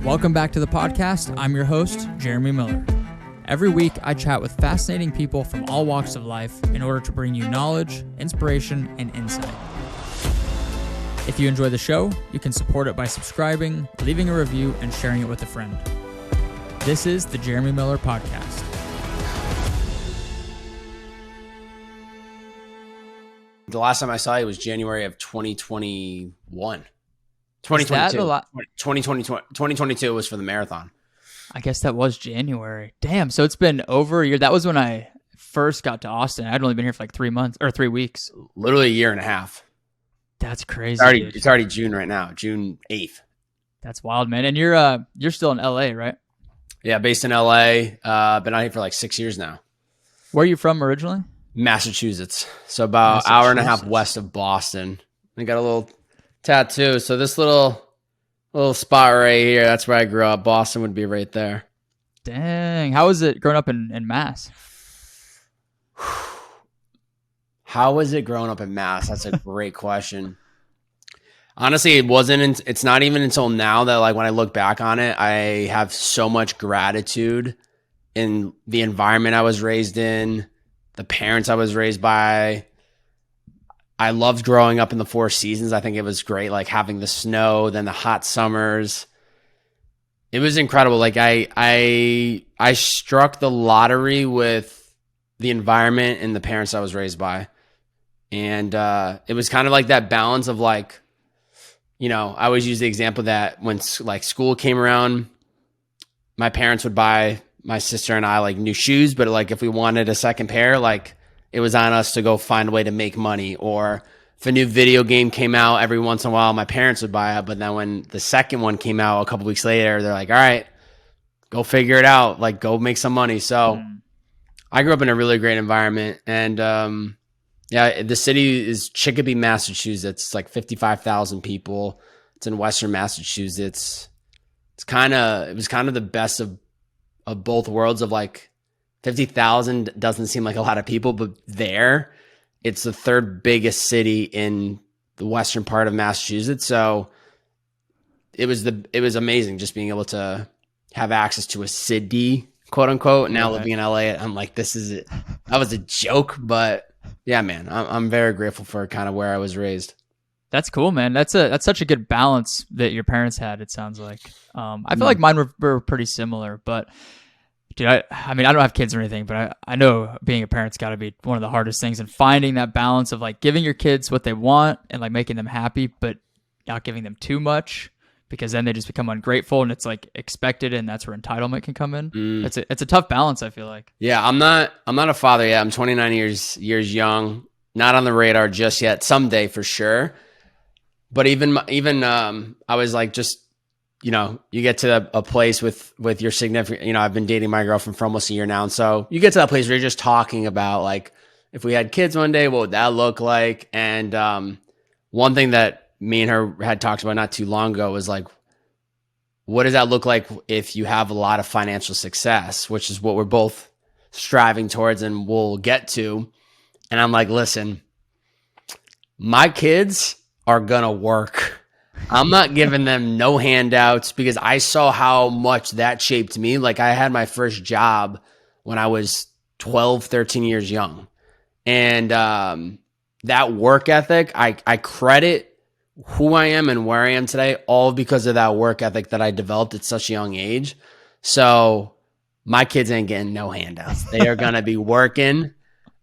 Welcome back to the podcast. I'm your host, Jeremy Miller. Every week, I chat with fascinating people from all walks of life in order to bring you knowledge, inspiration, and insight. If you enjoy the show, you can support it by subscribing, leaving a review, and sharing it with a friend. This is the Jeremy Miller Podcast. The last time I saw you was January of 2021. 2022 was for the marathon. I guess that was January. Damn, so it's been over a year. That was when I first got to Austin. I'd only been here for like 3 months or 3 weeks. Literally a year and a half. That's crazy. It's already June right now, June 8th. That's wild, man. And you're still in LA, right? Yeah, based in LA. Been out here for like 6 years now. Where are you from originally? Massachusetts. So about an hour and a half west of Boston. I got a little tattoo. So this little spot right here, that's where I grew up. Boston would be right there. Dang. How was it growing up in Mass? How was it growing up in Mass? That's a great question. Honestly, it's not even until now that like when I look back on it, I have so much gratitude in the environment I was raised in, the parents I was raised by. I loved growing up in the Four Seasons. I think it was great, like having the snow, then the hot summers. It was incredible. Like I struck the lottery with the environment and the parents I was raised by. And it was kind of like that balance of like, you know, I always use the example that when like school came around, my parents would buy my sister and I like new shoes, but like if we wanted a second pair, like it was on us to go find a way to make money. Or if a new video game came out, every once in a while, my parents would buy it. But then when the second one came out a couple weeks later, they're like, all right, go figure it out. Like go make some money. So I grew up in a really great environment. And yeah, the city is Chicopee, Massachusetts. It's like 55,000 people. It's in Western Massachusetts. It was kind of the best of both worlds of like 50,000 doesn't seem like a lot of people, but there it's the third biggest city in the western part of Massachusetts. So it was amazing just being able to have access to a city, quote unquote. Now living in LA, I'm like, that was a joke, but yeah, man, I'm very grateful for kind of where I was raised. That's cool, man. That's such a good balance that your parents had. It sounds like. I feel like mine were pretty similar, but dude, I mean, I don't have kids or anything, but I know being a parent's got to be one of the hardest things, and finding that balance of like giving your kids what they want and like making them happy, but not giving them too much, because then they just become ungrateful and it's like expected, and that's where entitlement can come in. It's a tough balance, I feel like. Yeah, I'm not a father yet. I'm 29 years young, not on the radar just yet. Someday for sure. But even I was like, just, you know, you get to a place with your significant, you know, I've been dating my girlfriend for almost a year now. And so you get to that place where you're just talking about like, if we had kids one day, what would that look like? And one thing that me and her had talked about not too long ago was like, what does that look like if you have a lot of financial success, which is what we're both striving towards and we'll get to. And I'm like, listen, my kids are gonna work. I'm not giving them no handouts, because I saw how much that shaped me. Like I had my first job when I was 12, 13 years young. And that work ethic, I credit who I am and where I am today all because of that work ethic that I developed at such a young age. So my kids ain't getting no handouts. They are going to be working.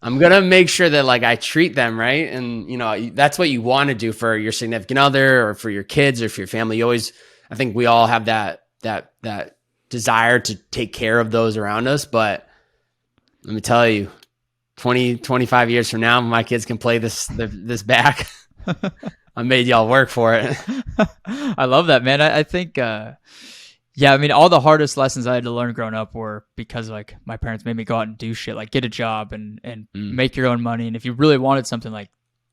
I'm going to make sure that like I treat them right. And you know, that's what you want to do for your significant other or for your kids or for your family. I think we all have that desire to take care of those around us. But let me tell you, 20, 25 years from now, my kids can play this back. I made y'all work for it. I love that, man. I think, yeah, I mean, all the hardest lessons I had to learn growing up were because like my parents made me go out and do shit, like get a job and make your own money. And if you really wanted something, like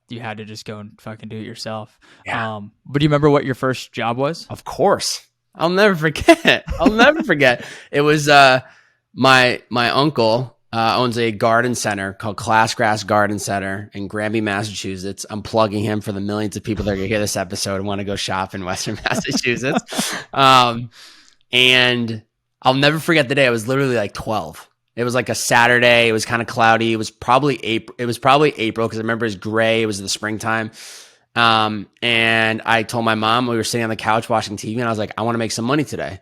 you had to just go and fucking do it yourself. Yeah. But do you remember what your first job was? Of course. I'll never forget. It was my uncle owns a garden center called Classgrass Garden Center in Granby, Massachusetts. I'm plugging him for the millions of people that are going to hear this episode and want to go shop in Western Massachusetts. And I'll never forget the day. I was literally like 12. It was like a Saturday. It was kind of cloudy. It was probably April. Because I remember it was gray. It was the springtime. And I told my mom, we were sitting on the couch watching TV, and I was like, I want to make some money today.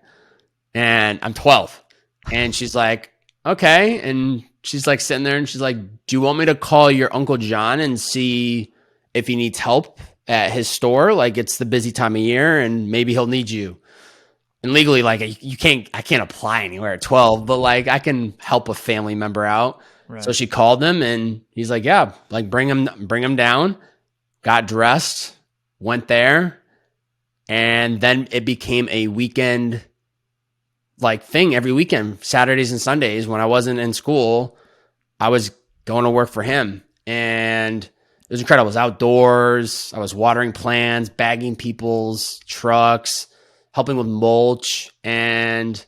And I'm 12. And she's like, okay. And she's like sitting there, and she's like, do you want me to call your Uncle John and see if he needs help at his store? Like, it's the busy time of year and maybe he'll need you. And legally, like, I can't apply anywhere at 12, but like I can help a family member out. Right. So she called him, and he's like, yeah, like bring him down, got dressed, went there. And then it became a weekend like thing every weekend, Saturdays and Sundays. When I wasn't in school, I was going to work for him, and it was incredible. I was outdoors. I was watering plants, bagging people's trucks, helping with mulch. And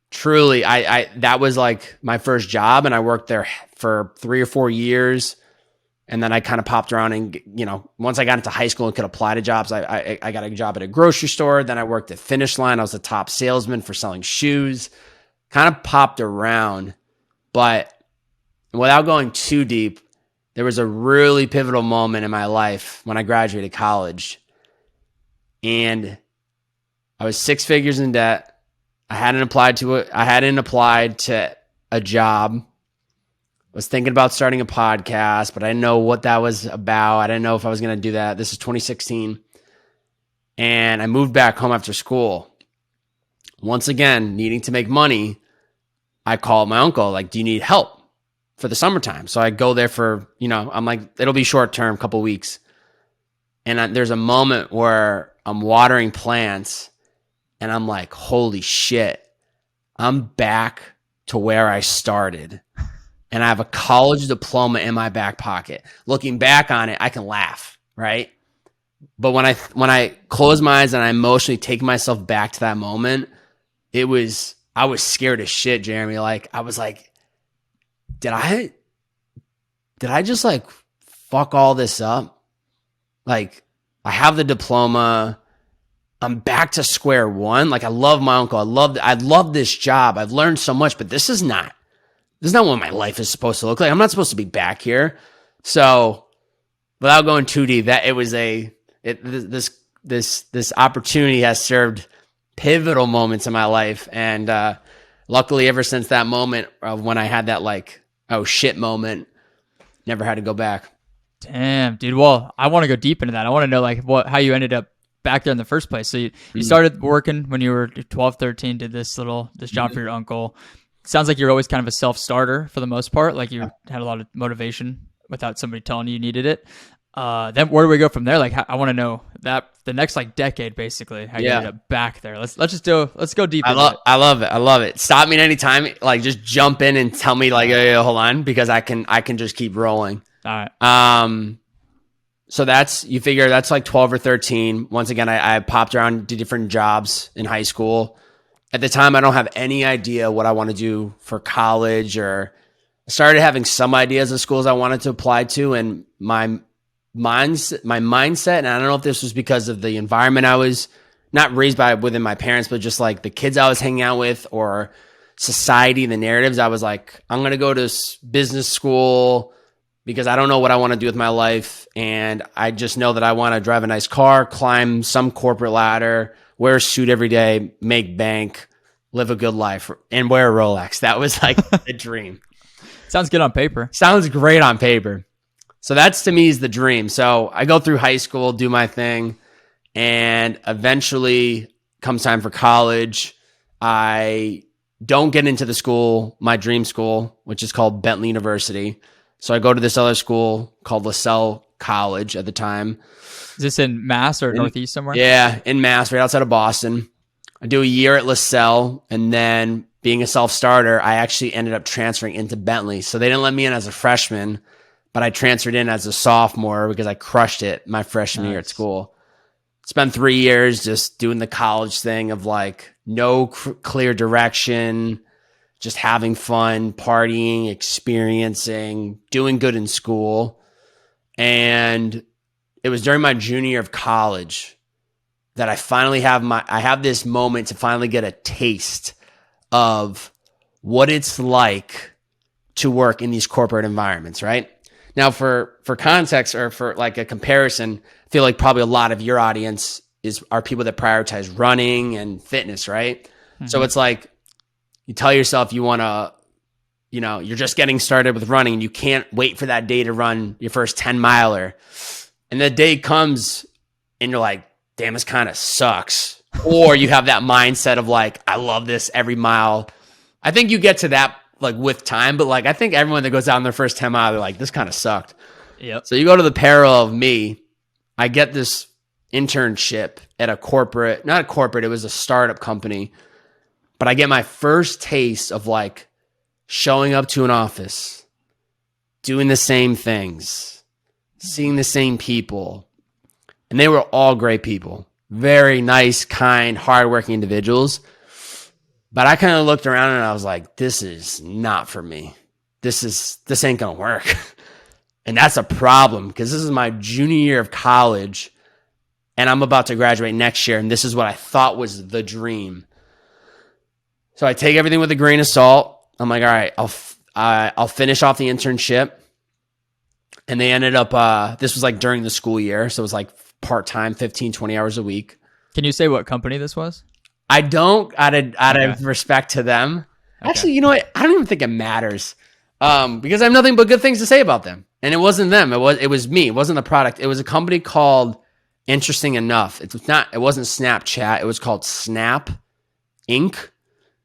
truly, I that was like my first job, and I worked there for 3 or 4 years. And then I kind of popped around, and, you know, once I got into high school and could apply to jobs, I got a job at a grocery store. Then I worked at Finish Line. I was the top salesman for selling shoes. Kind of popped around. But without going too deep, there was a really pivotal moment in my life when I graduated college. And I was 6 figures in debt. I hadn't applied to a job. Was thinking about starting a podcast, but I didn't know what that was about. I didn't know if I was going to do that. This is 2016. And I moved back home after school. Once again, needing to make money, I called my uncle, like, do you need help for the summertime? So I go there for, you know, I'm like, it'll be short term, couple weeks. And there's a moment where I'm watering plants, and I'm like, holy shit, I'm back to where I started. And I have a college diploma in my back pocket. Looking back on it, I can laugh, right? But when I close my eyes and I emotionally take myself back to that moment, I was scared as shit, Jeremy. Like, I was like, did I just like fuck all this up? Like, I have the diploma. I'm back to square one. Like, I love my uncle. I love this job. I've learned so much, but this is not what my life is supposed to look like. I'm not supposed to be back here. So, without going too deep, this opportunity has served pivotal moments in my life. And luckily, ever since that moment of when I had that like, oh shit moment, never had to go back. Damn, dude. Well, I want to go deep into that. I want to know like how you ended up back there in the first place. So you started working when you were 12, 13, did this job for your uncle. Sounds like you're always kind of a self-starter for the most part. Like you had a lot of motivation without somebody telling you needed it. Then where do we go from there? Like, I want to know that the next like decade, basically, how you ended up back there. Let's go deep. I love it. Stop me at any time. Like, just jump in and tell me like, yo, hold on, because I can just keep rolling. All right. So you figure that's like 12 or 13. Once again, I popped around to different jobs in high school. At the time, I don't have any idea what I want to do for college, or I started having some ideas of schools I wanted to apply to, and my mindset, and I don't know if this was because of the environment I was not raised by within my parents, but just like the kids I was hanging out with, or society, the narratives. I was like, I'm going to go to business school because I don't know what I want to do with my life. And I just know that I want to drive a nice car, climb some corporate ladder, wear a suit every day, make bank, live a good life, and wear a Rolex. That was like the dream. Sounds good on paper. Sounds great on paper. So that's, to me, is the dream. So I go through high school, do my thing, and eventually comes time for college. I don't get into my dream school, which is called Bentley University. So I go to this other school called LaSalle College at the time. Is this in Mass or Northeast somewhere? Yeah, in Mass, right outside of Boston. I do a year at LaSalle, and then being a self-starter, I actually ended up transferring into Bentley. So they didn't let me in as a freshman, but I transferred in as a sophomore because I crushed it my freshman year at school. Spent 3 years just doing the college thing of like no clear direction, just having fun, partying, experiencing, doing good in school. And it was during my junior year of college that I have this moment to finally get a taste of what it's like to work in these corporate environments, right? Now, for context or for like a comparison, I feel like probably a lot of your audience are people that prioritize running and fitness, right? Mm-hmm. So it's like you tell yourself you want to, you're just getting started with running and you can't wait for that day to run your first 10 miler. And the day comes and you're like, damn, this kind of sucks. Or you have that mindset of like, I love this every mile. I think you get to that like with time, but like I think everyone that goes out on their first 10 mile, they're like, this kind of sucked. Yep. So you go to the parallel of me. I get this internship at not a corporate, it was a startup company. But I get my first taste of like showing up to an office, doing the same things, seeing the same people. And they were all great people, very nice, kind, hardworking individuals. But I kind of looked around and I was like, this is not for me. This ain't going to work. And that's a problem because this is my junior year of college and I'm about to graduate next year. And this is what I thought was the dream. So I take everything with a grain of salt. I'm like, all right, I'll finish off the internship. And they ended up, this was like during the school year. So it was like part-time, 15, 20 hours a week. Can you say what company this was? I don't, out of respect to them. Okay. Actually, you know what? I don't even think it matters because I have nothing but good things to say about them. And it wasn't them. It was me. It wasn't the product. It was a company called, interesting enough, it wasn't Snapchat. It was called Snap Inc.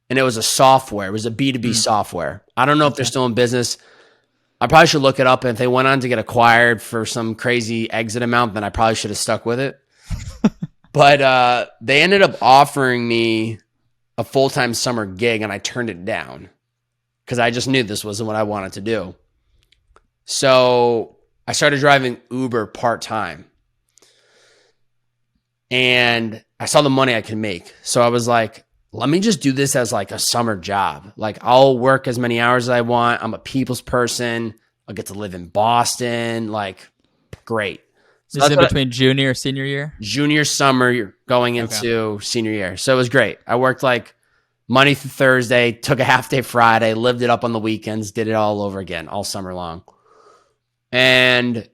And it was a software. It was a B2B software. I don't know if they're still in business. I probably should look it up. And if they went on to get acquired for some crazy exit amount, then I probably should have stuck with it. But they ended up offering me a full-time summer gig, and I turned it down because I just knew this wasn't what I wanted to do. So I started driving Uber part-time. And I saw the money I could make. So I was like, let me just do this as like a summer job. Like I'll work as many hours as I want. I'm a people's person. I'll get to live in Boston. Like, great. So this is in between junior, senior year? Junior summer going into senior year. So it was great. I worked like Monday through Thursday, took a half day Friday, lived it up on the weekends, did it all over again, all summer long. And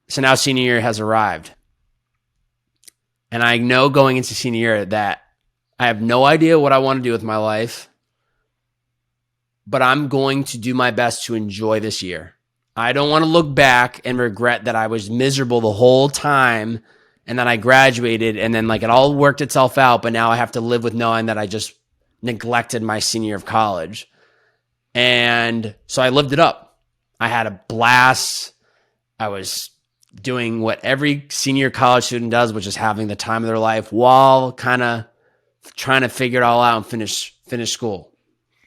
so now senior year has arrived. And I know going into senior year that I have no idea what I want to do with my life, but I'm going to do my best to enjoy this year. I don't want to look back and regret that I was miserable the whole time and then I graduated and then like it all worked itself out, but now I have to live with knowing that I just neglected my senior year of college. And so I lived it up. I had a blast. I was doing what every senior college student does, which is having the time of their life while kind of trying to figure it all out and finish school.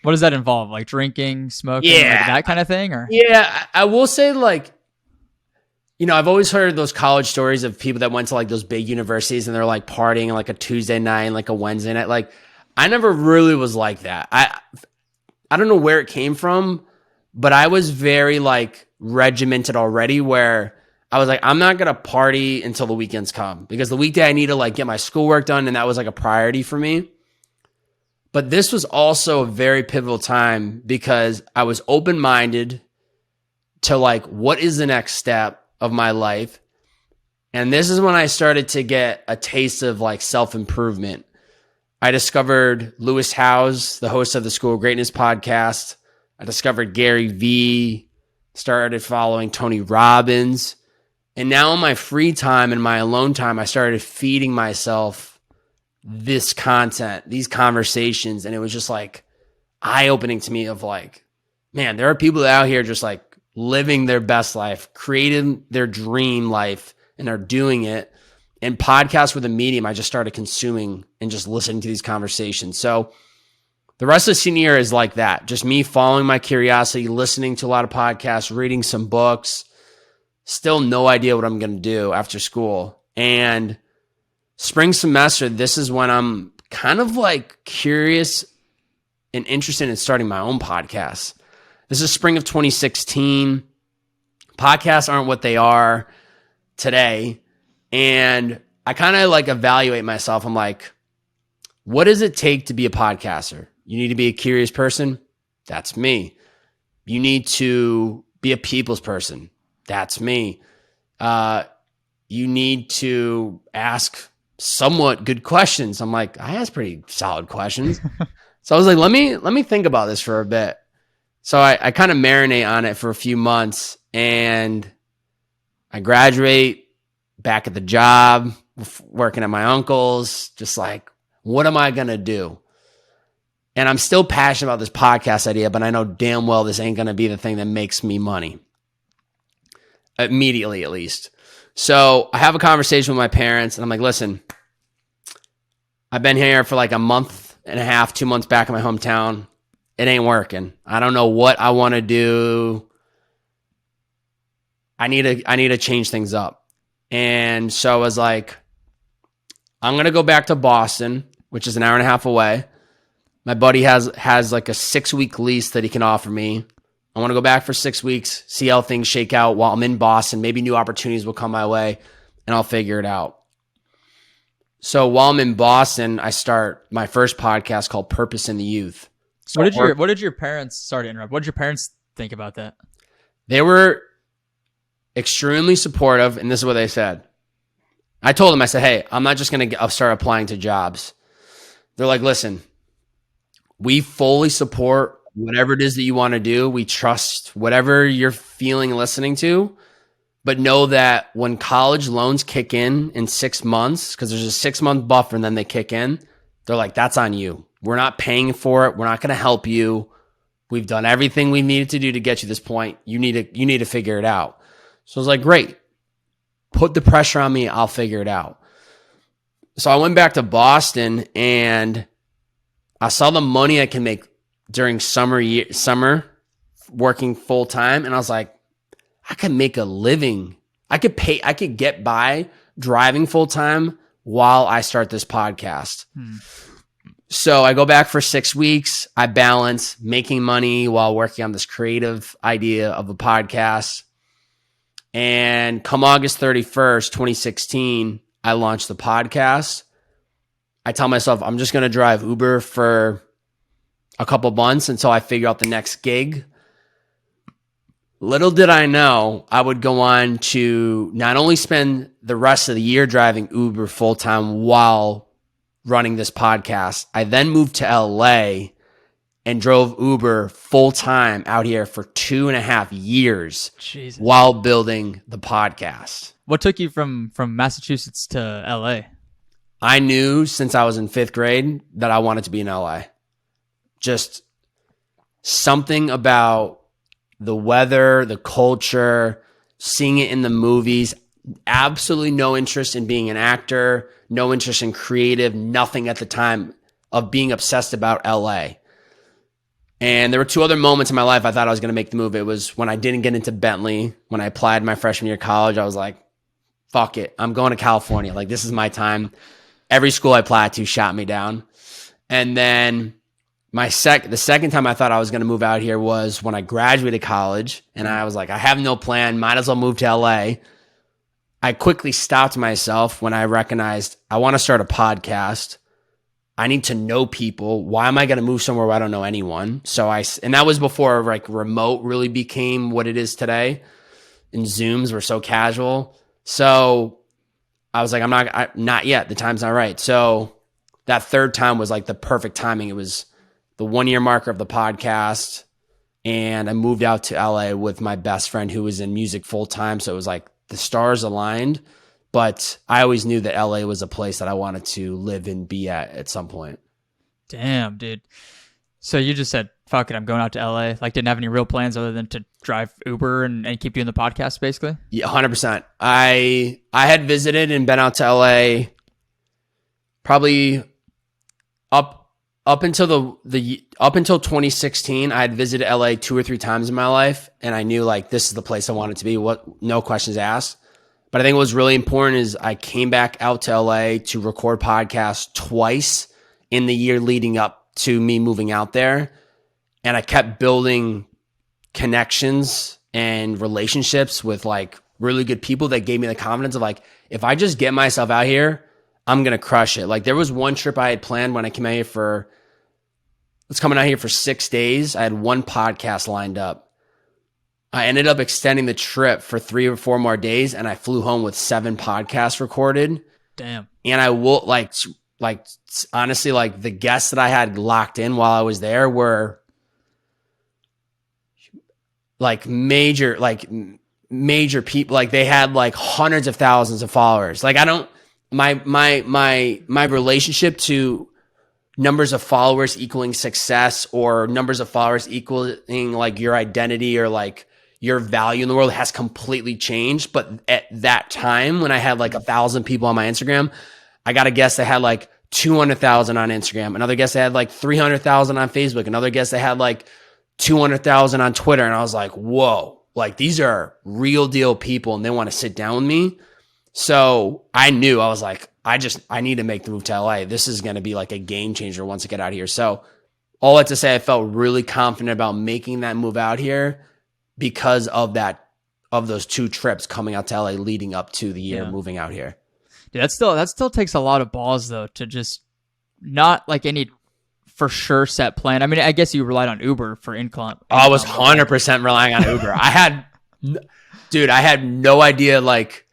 What does that involve? Like drinking, smoking, like that kind of thing? Or yeah, I will say like, I've always heard those college stories of people that went to like those big universities and they're like partying like a Tuesday night and like a Wednesday night. Like I never really was like that. I don't know where it came from, but I was very like regimented already where I was like, I'm not going to party until the weekends come because the weekday I need to like get my schoolwork done. And that was like a priority for me. But this was also a very pivotal time because I was open-minded to like, what is the next step of my life? And this is when I started to get a taste of like self-improvement. I discovered Lewis Howes, the host of the School of Greatness podcast. I discovered Gary Vee, started following Tony Robbins. And now in my free time and my alone time, I started feeding myself this content, these conversations. And it was just like eye-opening to me of like, man, there are people out here just like living their best life, creating their dream life, and are doing it. And podcasts were the medium I just started consuming and just listening to these conversations. So the rest of senior year is like that. Just me following my curiosity, listening to a lot of podcasts, reading some books, still no idea what I'm going to do after school. And spring semester, this is when I'm kind of like curious and interested in starting my own podcast. This is spring of 2016. Podcasts aren't what they are today. And I kind of like evaluate myself. I'm like, what does it take to be a podcaster? You need to be a curious person. That's me. You need to be a people's person. That's me. You need to ask somewhat good questions. I'm like, I ask pretty solid questions. So I was like, let me think about this for a bit. So I kind of marinate on it for a few months, and I graduate, back at the job, working at my uncle's, just like, what am I going to do? And I'm still passionate about this podcast idea, but I know damn well this ain't going to be the thing that makes me money. Immediately, at least. So I have a conversation with my parents, and I'm like, listen, I've been here for like a month and a half, 2 months back in my hometown. It ain't working. I don't know what I want to do. I need to change things up. And so I was like, I'm going to go back to Boston, which is an hour and a half away. My buddy has like a 6-week lease that he can offer me. I want to go back for 6 weeks, see how things shake out while I'm in Boston. Maybe new opportunities will come my way, and I'll figure it out. So while I'm in Boston, I start my first podcast called Purpose in the Youth. So what did your parents, sorry to interrupt, what did your parents think about that? They were extremely supportive, and this is what they said. I told them, I said, hey, I'm not just going to start applying to jobs. They're like, listen, we fully support whatever it is that you want to do. We trust whatever you're feeling and listening to, but know that when college loans kick in 6 months, because there's a 6-month buffer and then they kick in, they're like, that's on you. We're not paying for it. We're not going to help you. We've done everything we needed to do to get you this point. You need to figure it out. So I was like, great. Put the pressure on me. I'll figure it out. So I went back to Boston, and I saw the money I can make during summer working full time. And I was like, I could make a living. I could get by driving full time while I start this podcast. So I go back for 6 weeks. I balance making money while working on this creative idea of a podcast. And come August 31st, 2016, I launched the podcast. I tell myself I'm just going to drive Uber for a couple months until I figure out the next gig. Little did I know I would go on to not only spend the rest of the year driving Uber full-time while running this podcast, I then moved to LA and drove Uber full-time out here for 2.5 years. Jesus. While building the podcast. What took you from Massachusetts to LA? I knew since I was in 5th grade that I wanted to be in LA. Just something about the weather, the culture, seeing it in the movies. Absolutely no interest in being an actor, no interest in creative, nothing at the time of being obsessed about LA. And there were 2 other moments in my life I thought I was going to make the move. It was when I didn't get into Bentley. When I applied my freshman year of college, I was like, fuck it. I'm going to California. Like, this is my time. Every school I applied to shot me down. And then the second time I thought I was going to move out here was when I graduated college. And I was like, I have no plan. Might as well move to LA. I quickly stopped myself when I recognized I want to start a podcast. I need to know people. Why am I going to move somewhere where I don't know anyone? And that was before like remote really became what it is today. And Zooms were so casual. So I was like, not yet. The time's not right. So that third time was like the perfect timing. It was the 1-year marker of the podcast. And I moved out to LA with my best friend who was in music full time. So it was like the stars aligned. But I always knew that LA was a place that I wanted to live and be at some point. Damn, dude. So you just said, fuck it, I'm going out to LA. Like, didn't have any real plans other than to drive Uber and keep doing the podcast, basically? Yeah, 100%. I had visited and been out to LA probably up until up until 2016. I had visited LA 2 or 3 times in my life, and I knew like this is the place I wanted to be. No questions asked. But I think what was really important is I came back out to LA to record podcasts twice in the year leading up to me moving out there. And I kept building connections and relationships with like really good people that gave me the confidence of like, if I just get myself out here, I'm going to crush it. Like there was one trip I had planned when I came out here coming out here for 6 days. I had one podcast lined up. I ended up extending the trip for 3 or 4 more days, and I flew home with 7 podcasts recorded. Damn. And I will like honestly, like the guests that I had locked in while I was there were like major people. Like they had like hundreds of thousands of followers. Like my relationship to numbers of followers equaling success or numbers of followers equaling like your identity or like your value in the world has completely changed. But at that time when I had like 1,000 people on my Instagram, I got a guest that had like 200,000 on Instagram. Another guest that had like 300,000 on Facebook. Another guest that had like 200,000 on Twitter. And I was like, whoa, like these are real deal people and they want to sit down with me. So I knew, I was like, I need to make the move to LA. This is going to be like a game changer once I get out here. So all that to say, I felt really confident about making that move out here because of those 2 trips coming out to LA leading up to the year moving out here. Dude, that still takes a lot of balls though, to just not like any for sure set plan. I mean, I guess you relied on Uber for income. I was 100% relying on Uber. I had no idea. Like,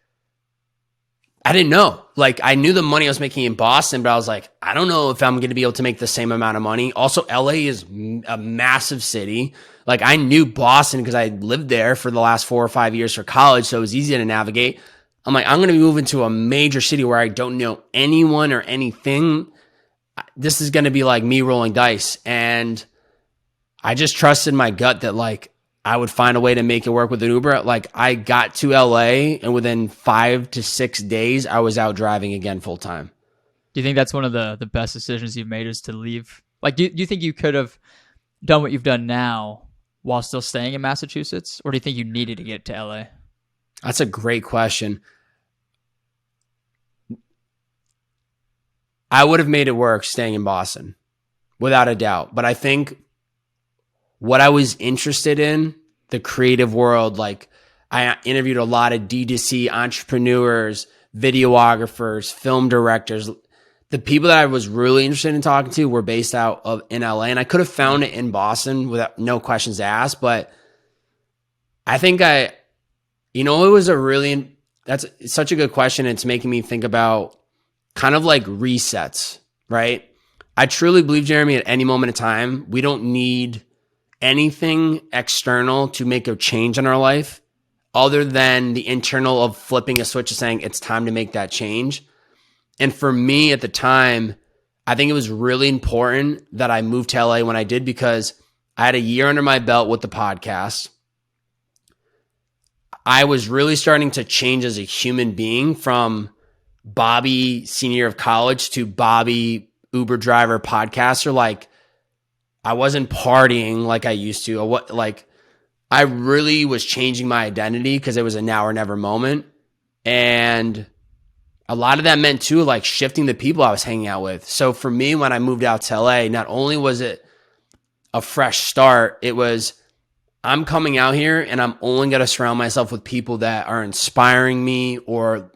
I didn't know. Like, I knew the money I was making in Boston, but I was like, I don't know if I'm going to be able to make the same amount of money. Also, LA is a massive city. Like, I knew Boston because I lived there for the last 4 or 5 years for college, so it was easy to navigate. I'm like, I'm going to be moving to a major city where I don't know anyone or anything. This is going to be like me rolling dice. And I just trusted my gut that like I would find a way to make it work with an Uber. Like I got to LA and within 5 to 6 days, I was out driving again full time. Do you think that's one of the best decisions you've made is to leave? Like, do you think you could have done what you've done now while still staying in Massachusetts? Or do you think you needed to get to LA? That's a great question. I would have made it work staying in Boston without a doubt. But I think what I was interested in, the creative world, like I interviewed a lot of D2C entrepreneurs, videographers, film directors. The people that I was really interested in talking to were based out of in LA, and I could have found it in Boston without no questions asked. But I think it was that's such a good question. It's making me think about kind of like resets, right? I truly believe, Jeremy, at any moment in time, we don't need anything external to make a change in our life other than the internal of flipping a switch and saying it's time to make that change. And for me at the time, I think it was really important that I moved to LA when I did because I had a year under my belt with the podcast. I was really starting to change as a human being from Bobby, senior year of college, to Bobby, Uber driver, podcaster. Like, I wasn't partying like I used to. I really was changing my identity because it was a now or never moment. And a lot of that meant too, like shifting the people I was hanging out with. So for me, when I moved out to LA, not only was it a fresh start, it was, I'm coming out here and I'm only going to surround myself with people that are inspiring me or,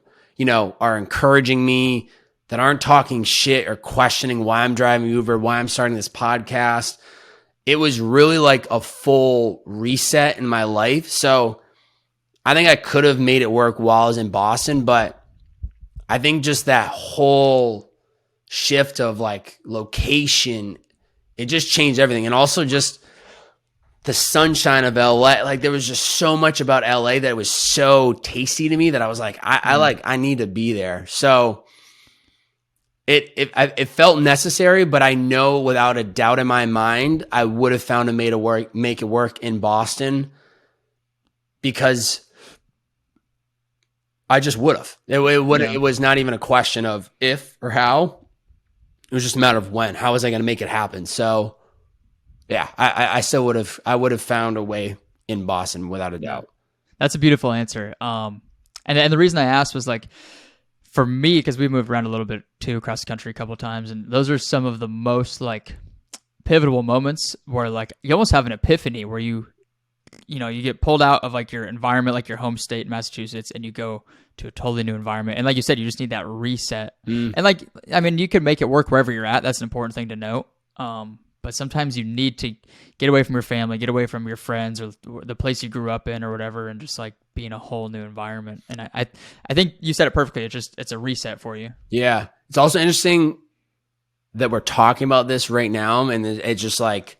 are encouraging me, that aren't talking shit or questioning why I'm driving Uber, why I'm starting this podcast. It was really like a full reset in my life. So I think I could have made it work while I was in Boston, but I think just that whole shift of like location, it just changed everything. And also just the sunshine of LA. Like there was just so much about LA that was so tasty to me that I was like, I need to be there. So it felt necessary, but I know without a doubt in my mind, I would have found a way to make it work in Boston because I just would have. It was not even a question of if or how. It was just a matter of when. How was I going to make it happen? So yeah, I still would have. I would have found a way in Boston without a doubt. That's a beautiful answer. And the reason I asked was like, for me, because we moved around a little bit too across the country a couple of times, and those are some of the most like pivotal moments where like you almost have an epiphany where you you get pulled out of like your environment, like your home state, Massachusetts, and you go to a totally new environment. And like you said, you just need that reset. And like, I mean, you can make it work wherever you're at. That's an important thing to note. But sometimes you need to get away from your family, get away from your friends or the place you grew up in or whatever, and just like be in a whole new environment. And I think you said it perfectly. It's a reset for you. Yeah. It's also interesting that we're talking about this right now. And it's just like,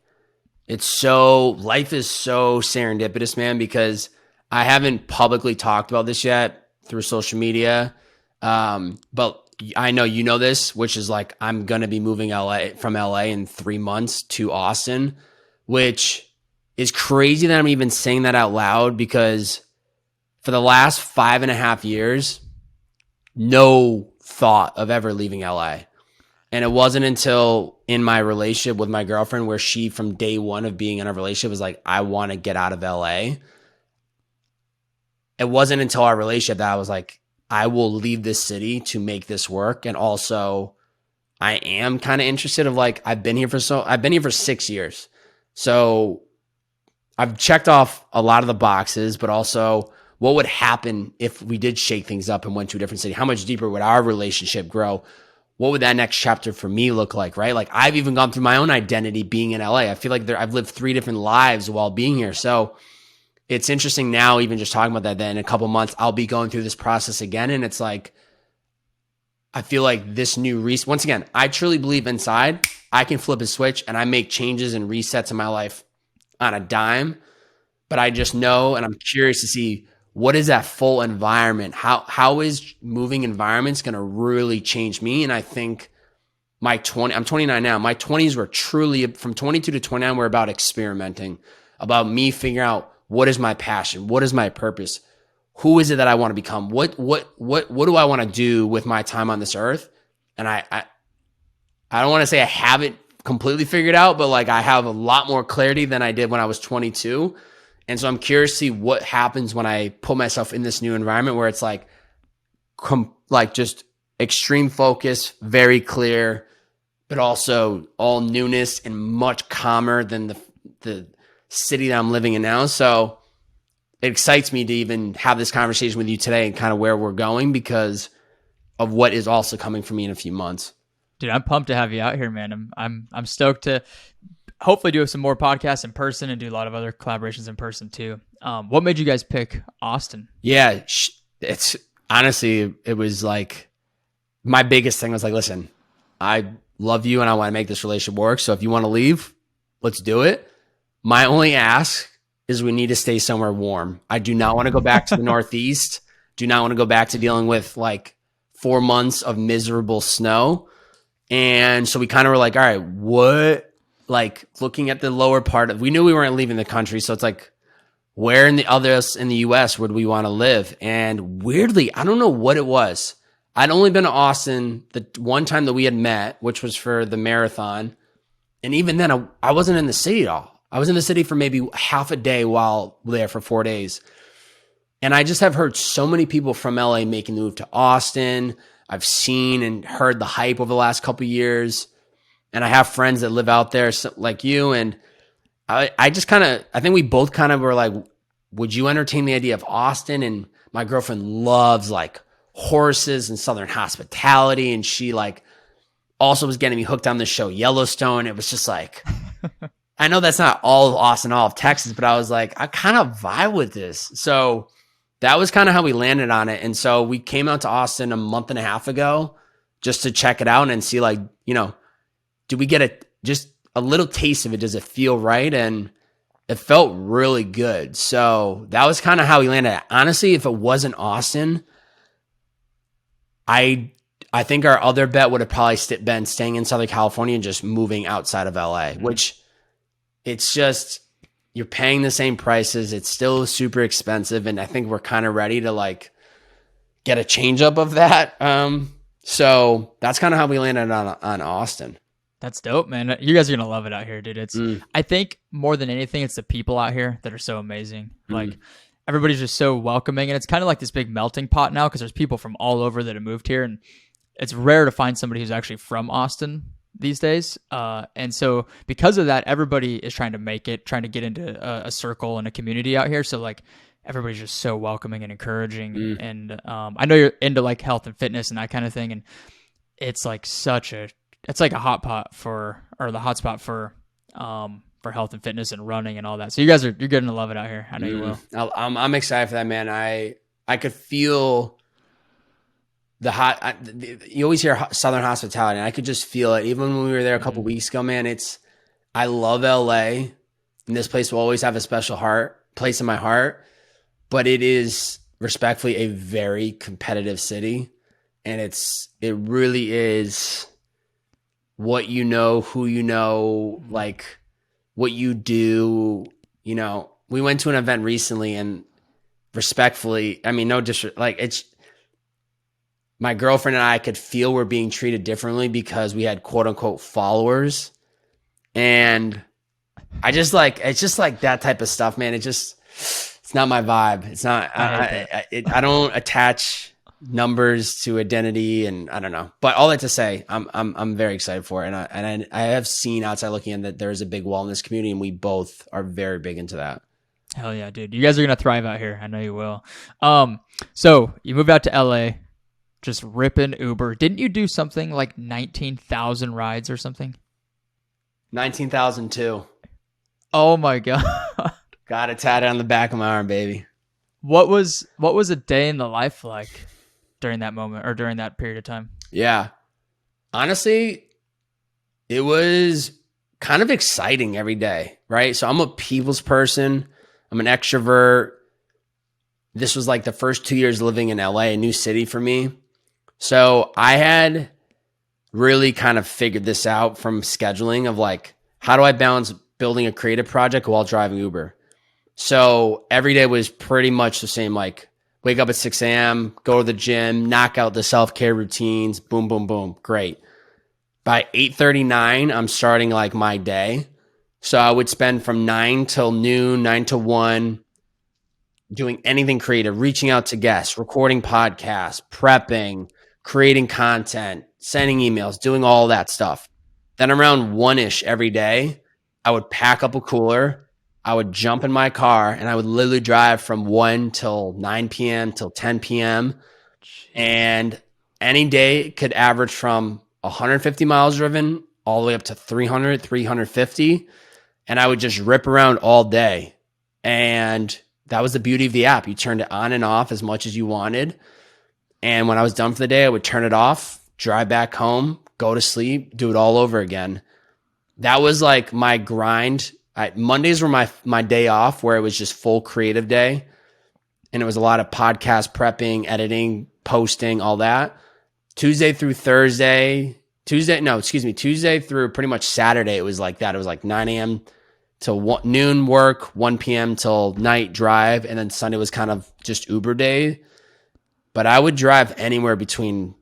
life is so serendipitous, man, because I haven't publicly talked about this yet through social media. But I know you know this, which is like, I'm going to be moving from LA in 3 months to Austin, which is crazy that I'm even saying that out loud, because for the last 5.5 years, no thought of ever leaving LA. And it wasn't until in my relationship with my girlfriend where she, from day one of being in a relationship, was like, I want to get out of LA. It wasn't until our relationship that I was like, I will leave this city to make this work. And also I am kind of interested of like, I've been here for 6 years. So I've checked off a lot of the boxes, but also what would happen if we did shake things up and went to a different city? How much deeper would our relationship grow? What would that next chapter for me look like, right? Like I've even gone through my own identity being in LA. I feel like I've lived 3 different lives while being here. So it's interesting now, even just talking about that in a couple months, I'll be going through this process again. And it's like, I feel like this new once again, I truly believe inside I can flip a switch and I make changes and resets in my life on a dime. But I just know, and I'm curious to see, what is that full environment? How is moving environments going to really change me? And I think I'm 29 now. My 20s were truly, from 22 to 29, were about experimenting, about me figuring out, what is my passion? What is my purpose? Who is it that I want to become? What do I want to do with my time on this earth? And I don't want to say I haven't completely figured out, but like I have a lot more clarity than I did when I was 22. And so I'm curious to see what happens when I put myself in this new environment where it's like, just extreme focus, very clear, but also all newness and much calmer than the city that I'm living in now. So it excites me to even have this conversation with you today and kind of where we're going because of what is also coming for me in a few months. Dude, I'm pumped to have you out here, man. I'm stoked to hopefully do some more podcasts in person and do a lot of other collaborations in person too. What made you guys pick Austin? Yeah, it's honestly, it was like my biggest thing was like, listen, I love you and I want to make this relationship work. So if you want to leave, let's do it. My only ask is we need to stay somewhere warm. I do not want to go back to the Northeast. Do not want to go back to dealing with like 4 months of miserable snow. And so we kind of were like, all right, what, like looking at the lower part of, we knew we weren't leaving the country. So it's like, where in the US would we want to live? And weirdly, I don't know what it was. I'd only been to Austin the one time that we had met, which was for the marathon. And even then I wasn't in the city at all. I was in the city for maybe half a day while there for 4 days. And I just have heard so many people from LA making the move to Austin. I've seen and heard the hype over the last couple of years. And I have friends that live out there like you. And I think we both kind of were like, would you entertain the idea of Austin? And my girlfriend loves like horses and Southern hospitality. And she like also was getting me hooked on the show Yellowstone. It was just like, I know that's not all of Austin, all of Texas, but I was like, I kind of vibe with this. So that was kind of how we landed on it. And so we came out to Austin a month and a half ago just to check it out and see like, do we get just a little taste of it? Does it feel right? And it felt really good. So that was kind of how we landed. Honestly, if it wasn't Austin, I think our other bet would have probably been staying in Southern California and just moving outside of LA, which it's just, you're paying the same prices. It's still super expensive. And I think we're kind of ready to like get a change up of that. So that's kind of how we landed on Austin. That's dope, man. You guys are going to love it out here, dude. I think more than anything, it's the people out here that are so amazing. Like everybody's just so welcoming and it's kind of like this big melting pot now because there's people from all over that have moved here and it's rare to find somebody who's actually from Austin these days. And so because of that, everybody is trying to make it, trying to get into a circle and a community out here. So like everybody's just so welcoming and encouraging. And I know you're into like health and fitness and that kind of thing. And it's like it's like a hot pot or the hotspot for health and fitness and running and all that. So you're going to love it out here. I know you will. I'm excited for that, man. I could feel you always hear Southern hospitality, and I could just feel it. Even when we were there a couple weeks ago, man, I love LA, and this place will always have a special place in my heart, but it is respectfully a very competitive city. And it really is what you know, who you know, like what you do. You know, we went to an event recently, and respectfully, I mean, no disrespect, like it's my girlfriend and I could feel we're being treated differently because we had quote unquote followers. And it's just like that type of stuff, man. It's not my vibe. It's not, I don't attach numbers to identity, and I don't know, but all that to say, I'm very excited for it. And I have seen outside looking in that there's a big wellness community, and we both are very big into that. Hell yeah, dude. You guys are going to thrive out here. I know you will. So you moved out to LA, just ripping Uber. Didn't you do something like 19,000 rides or something? 19,002. Oh my God. Got it tatted on the back of my arm, baby. What was a day in the life like during that moment or during that period of time? Yeah. Honestly, it was kind of exciting every day, right? So I'm a people's person. I'm an extrovert. This was like the first 2 years living in LA, a new city for me. So I had really kind of figured this out from scheduling of like, how do I balance building a creative project while driving Uber? So every day was pretty much the same, like wake up at 6 a.m., go to the gym, knock out the self-care routines, boom, boom, boom. Great. By 8:39, I'm starting like my day. So I would spend from 9 till noon, 9 to 1, doing anything creative, reaching out to guests, recording podcasts, prepping, creating content, sending emails, doing all that stuff. Then around 1-ish every day, I would pack up a cooler, I would jump in my car, and I would literally drive from 1 till 9 p.m. till 10 p.m. And any day could average from 150 miles driven all the way up to 300, 350. And I would just rip around all day. And that was the beauty of the app. You turned it on and off as much as you wanted. And when I was done for the day, I would turn it off, drive back home, go to sleep, do it all over again. That was like my grind. Mondays were my day off, where it was just full creative day. And it was a lot of podcast prepping, editing, posting, all that. Tuesday through pretty much Saturday, it was like that. It was like 9 a.m. till noon work, 1 p.m. till night drive. And then Sunday was kind of just Uber day. But I would drive anywhere between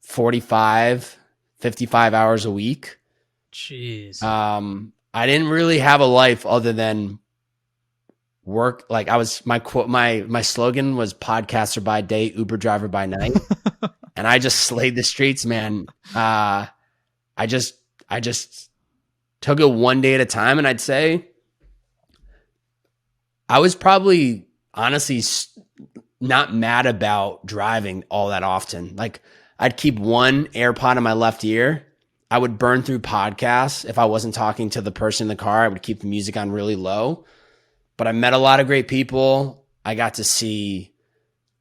45, 55 hours a week. Jeez. I didn't really have a life other than work. Like my slogan was podcaster by day, Uber driver by night. And I just slayed the streets, man. I just took it one day at a time. And I'd say I was probably honestly not mad about driving all that often. Like I'd keep one AirPod in my left ear. I would burn through podcasts. If I wasn't talking to the person in the car, I would keep the music on really low. But I met a lot of great people. I got to see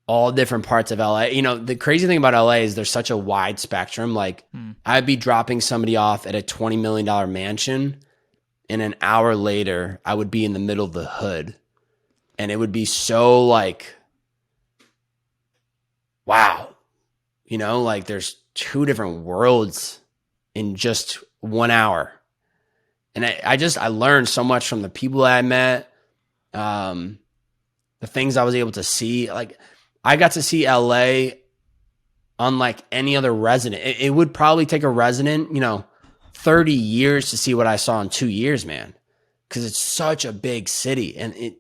all different parts of LA. You know, the crazy thing about LA is there's such a wide spectrum. Like I'd be dropping somebody off at a $20 million mansion, and an hour later I would be in the middle of the hood. And it would be so like, wow, you know, like there's two different worlds in just 1 hour. And I learned so much from the people that I met, the things I was able to see. Like I got to see LA unlike any other resident. It would probably take a resident, 30 years to see what I saw in 2 years, man. Because it's such a big city. And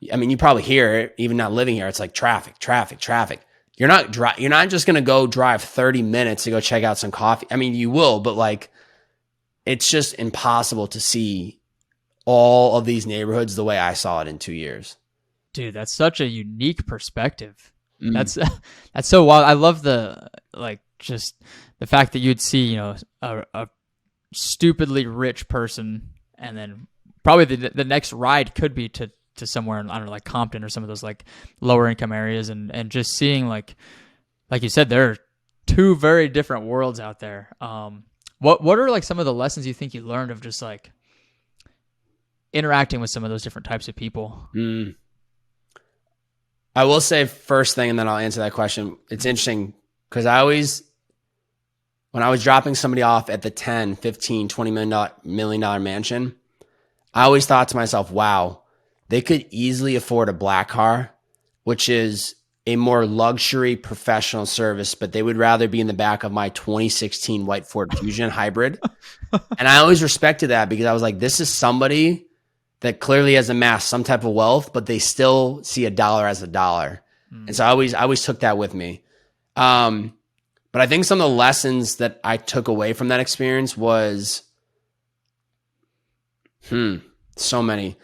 you probably hear it, even not living here. It's like traffic, traffic, traffic. you're not just going to go drive 30 minutes to go check out some coffee. I mean, you will, but like, it's just impossible to see all of these neighborhoods the way I saw it in 2 years. Dude, that's such a unique perspective. That's so wild. I love just the fact that you'd see, a stupidly rich person, and then probably the next ride could be to somewhere in, I don't know, like Compton or some of those like lower income areas, and just seeing like you said, there are two very different worlds out there. What are like some of the lessons you think you learned of just like interacting with some of those different types of people? I will say first thing, and then I'll answer that question. It's interesting because when I was dropping somebody off at the 10, 15, $20 million mansion, I always thought to myself, wow, they could easily afford a black car, which is a more luxury professional service, but they would rather be in the back of my 2016 white Ford Fusion hybrid. And I always respected that because I was like, this is somebody that clearly has amassed some type of wealth, but they still see a dollar as a dollar. And so I always took that with me. But I think some of the lessons that I took away from that experience was, so many.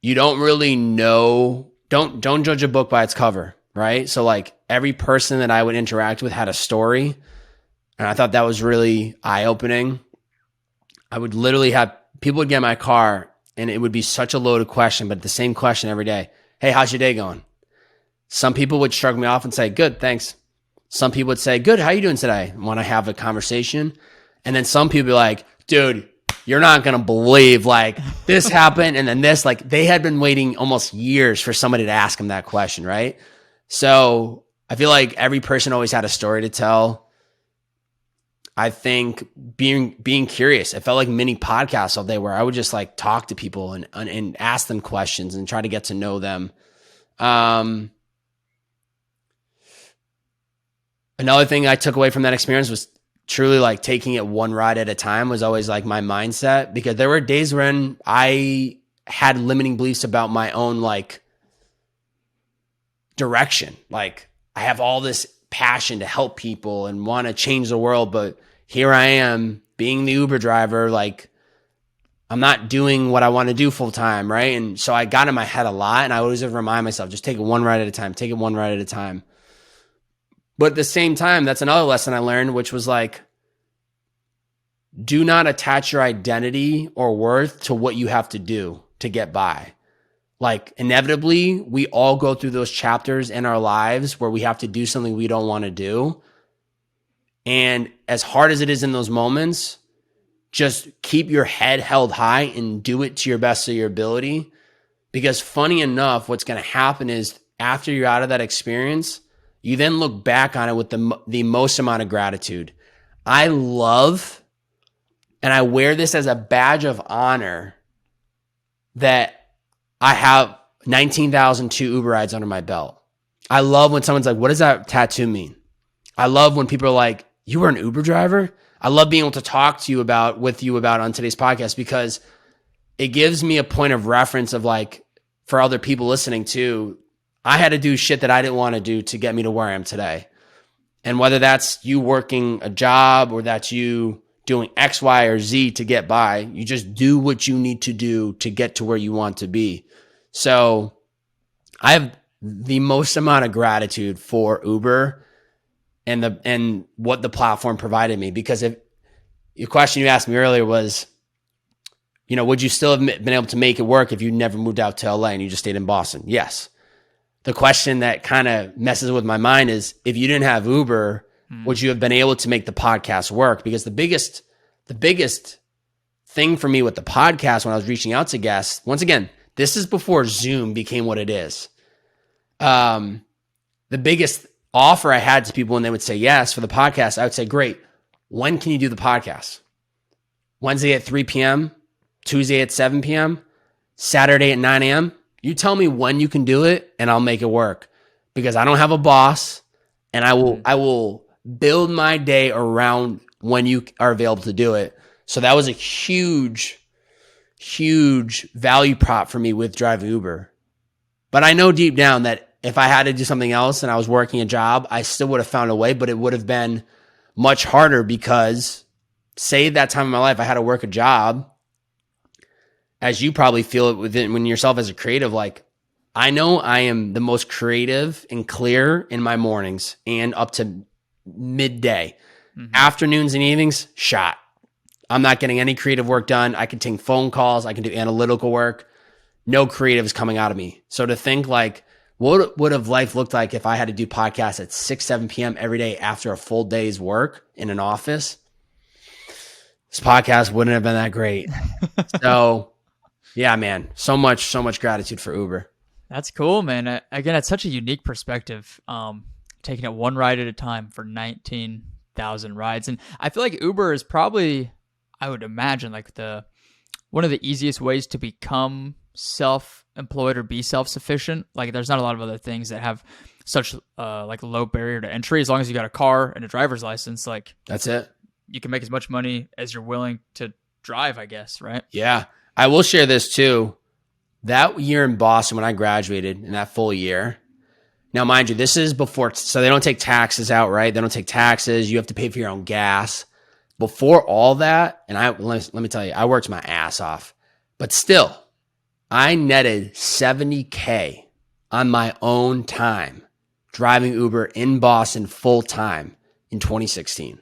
You don't really know, don't judge a book by its cover, right? So like every person that I would interact with had a story, and I thought that was really eye-opening. I would literally have people would get in my car and it would be such a loaded question, but the same question every day. Hey, how's your day going? Some people would shrug me off and say, good, thanks. Some people would say, good, how you doing today? Want to have a conversation? And then some people be like, dude, you're not going to believe like this happened. And then this, like they had been waiting almost years for somebody to ask them that question. Right. So I feel like every person always had a story to tell. I think being curious, it felt like mini podcasts all day where I would just like talk to people and ask them questions and try to get to know them. Another thing I took away from that experience was truly like taking it one ride at a time was always like my mindset, because there were days when I had limiting beliefs about my own like direction. Like I have all this passion to help people and want to change the world, but here I am being the Uber driver. Like I'm not doing what I want to do full time. Right. And so I got in my head a lot, and I always remind myself, just take it one ride at a time, take it one ride at a time. But at the same time, that's another lesson I learned, which was like, do not attach your identity or worth to what you have to do to get by. Like inevitably, we all go through those chapters in our lives where we have to do something we don't want to do. And as hard as it is in those moments, just keep your head held high and do it to your best of your ability. Because funny enough, what's going to happen is after you're out of that experience, you then look back on it with the most amount of gratitude. I love, and I wear this as a badge of honor, that I have 19,002 Uber rides under my belt. I love when someone's like, what does that tattoo mean? I love when people are like, you were an Uber driver? I love being able to talk to you about on today's podcast, because it gives me a point of reference of like, for other people listening too, I had to do shit that I didn't want to do to get me to where I am today. And whether that's you working a job or that's you doing X, Y, or Z to get by, you just do what you need to do to get to where you want to be. So I have the most amount of gratitude for Uber and what the platform provided me. Because if your question you asked me earlier was, would you still have been able to make it work if you never moved out to LA and you just stayed in Boston? Yes. The question that kind of messes with my mind is, if you didn't have Uber, would you have been able to make the podcast work? Because the biggest thing for me with the podcast when I was reaching out to guests, once again, this is before Zoom became what it is. The biggest offer I had to people when they would say yes for the podcast, I would say, great. When can you do the podcast? Wednesday at 3 p.m., Tuesday at 7 p.m., Saturday at 9 a.m. You tell me when you can do it and I'll make it work, because I don't have a boss, and I will build my day around when you are available to do it. So that was a huge, huge value prop for me with driving Uber. But I know deep down that if I had to do something else and I was working a job, I still would have found a way, but it would have been much harder because say that time in my life, I had to work a job, as you probably feel it within when yourself as a creative, like I know I am the most creative and clear in my mornings and up to midday. Afternoons and evenings, shot. I'm not getting any creative work done. I can take phone calls. I can do analytical work. No creative is coming out of me. So to think like, what would have life looked like if I had to do podcasts at 6, 7 p.m. every day after a full day's work in an office? This podcast wouldn't have been that great. So yeah, man, so much gratitude for Uber. That's cool, man. Again, it's such a unique perspective. Taking it one ride at a time for 19,000 rides. And I feel like Uber is probably, I would imagine, like one of the easiest ways to become self-employed or be self-sufficient. Like there's not a lot of other things that have such like low barrier to entry. As long as you got a car and a driver's license, like that's it. You can make as much money as you're willing to drive, I guess, right? Yeah. I will share this too. That year in Boston when I graduated, in that full year. Now, mind you, this is before, so they don't take taxes out, right? They don't take taxes. You have to pay for your own gas. Before all that, and let me tell you, I worked my ass off. But still, I netted $70K on my own time driving Uber in Boston full time in 2016.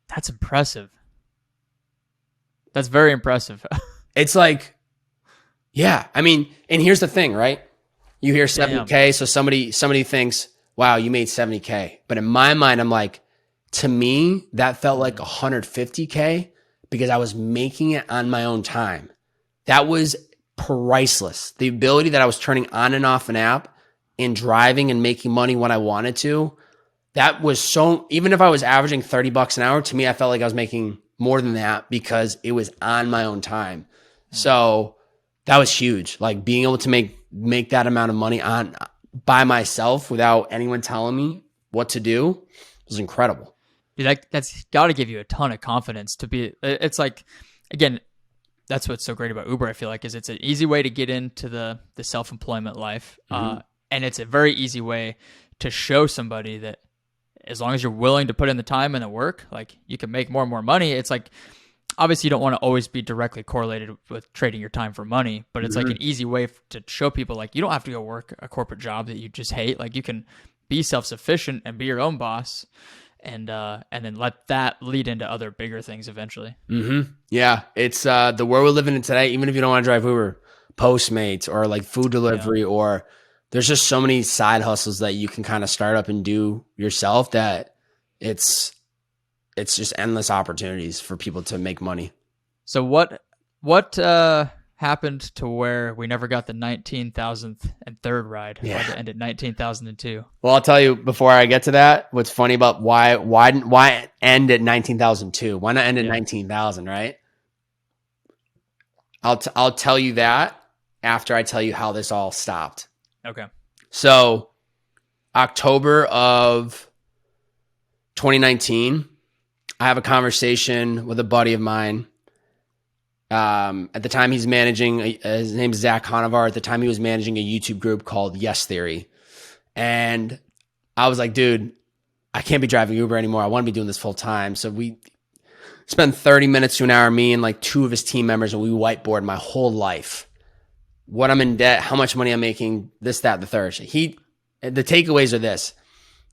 That's impressive. That's very impressive. It's like, yeah, I mean, and here's the thing, right? You hear 70K, so somebody thinks, wow, you made 70K. But in my mind, I'm like, to me, that felt like 150K because I was making it on my own time. That was priceless. The ability that I was turning on and off an app and driving and making money when I wanted to, that was so, even if I was averaging $30 an hour, to me, I felt like I was making more than that because it was on my own time. So that was huge. Like being able to make that amount of money by myself without anyone telling me what to do was incredible. Dude, that's got to give you a ton of confidence to be. It's like, again, that's what's so great about Uber. I feel like is it's an easy way to get into the self-employment life, and it's a very easy way to show somebody that as long as you're willing to put in the time and the work, like you can make more and more money. It's like, obviously you don't want to always be directly correlated with trading your time for money, but it's like an easy way to show people like you don't have to go work a corporate job that you just hate. Like you can be self-sufficient and be your own boss, and then let that lead into other bigger things eventually. Yeah, it's the world we're living in today. Even if you don't want to drive Uber, Postmates or like food delivery, or there's just so many side hustles that you can kind of start up and do yourself that it's just endless opportunities for people to make money. So what happened to where we never got the 19,000th and third ride? Yeah. Why did it end at 19,002? Well, I'll tell you before I get to that, what's funny about why end at 19,002? Why not end at 19,000, right? I'll tell you that after I tell you how this all stopped. Okay. So October of 2019, I have a conversation with a buddy of mine. At the time he's managing, his name's Zach Conovar. At the time he was managing a YouTube group called Yes Theory. And I was like, dude, I can't be driving Uber anymore. I want to be doing this full time. So we spent 30 minutes to an hour, me and like two of his team members, and we whiteboard my whole life. What I'm in debt, how much money I'm making, this, that, the third. The takeaways are this.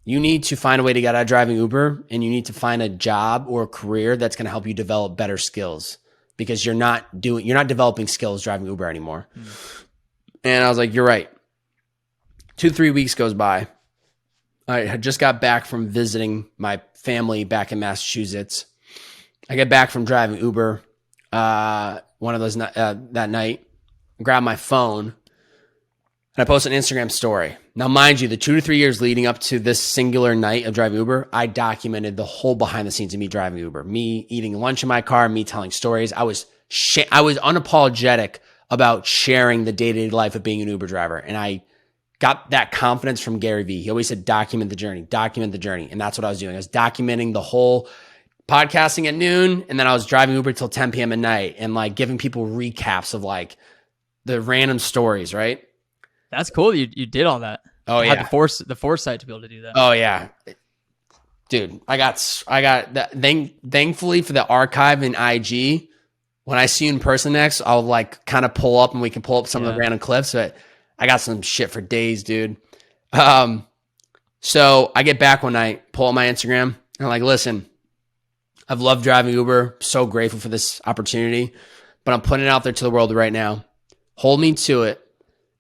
You need to find a way to get out of driving Uber, and you need to find a job or a career that's going to help you develop better skills, because you're not developing skills driving Uber anymore. And I was like, you're right. 2-3 weeks goes by. I had just got back from visiting my family back in Massachusetts. I get back from driving Uber one of those that night, grab my phone, and I post an Instagram story. Now, mind you, the 2 to 3 years leading up to this singular night of driving Uber, I documented the whole behind the scenes of me driving Uber, me eating lunch in my car, me telling stories. I was unapologetic about sharing the day-to-day life of being an Uber driver. And I got that confidence from Gary Vee. He always said, document the journey. And that's what I was doing. I was documenting the whole podcasting at noon, and then I was driving Uber till 10 p.m. at night and like giving people recaps of like the random stories, right? That's cool. You did all that. Oh had yeah. the foresight to be able to do that. Oh yeah. Dude, I got that. Thankfully for the archive in IG, when I see you in person next, I'll like kind of pull up and we can pull up some of the random clips. But I got some shit for days, dude. So I get back one night, pull up my Instagram, and I'm like, listen, I've loved driving Uber. So grateful for this opportunity, but I'm putting it out there to the world right now. Hold me to it.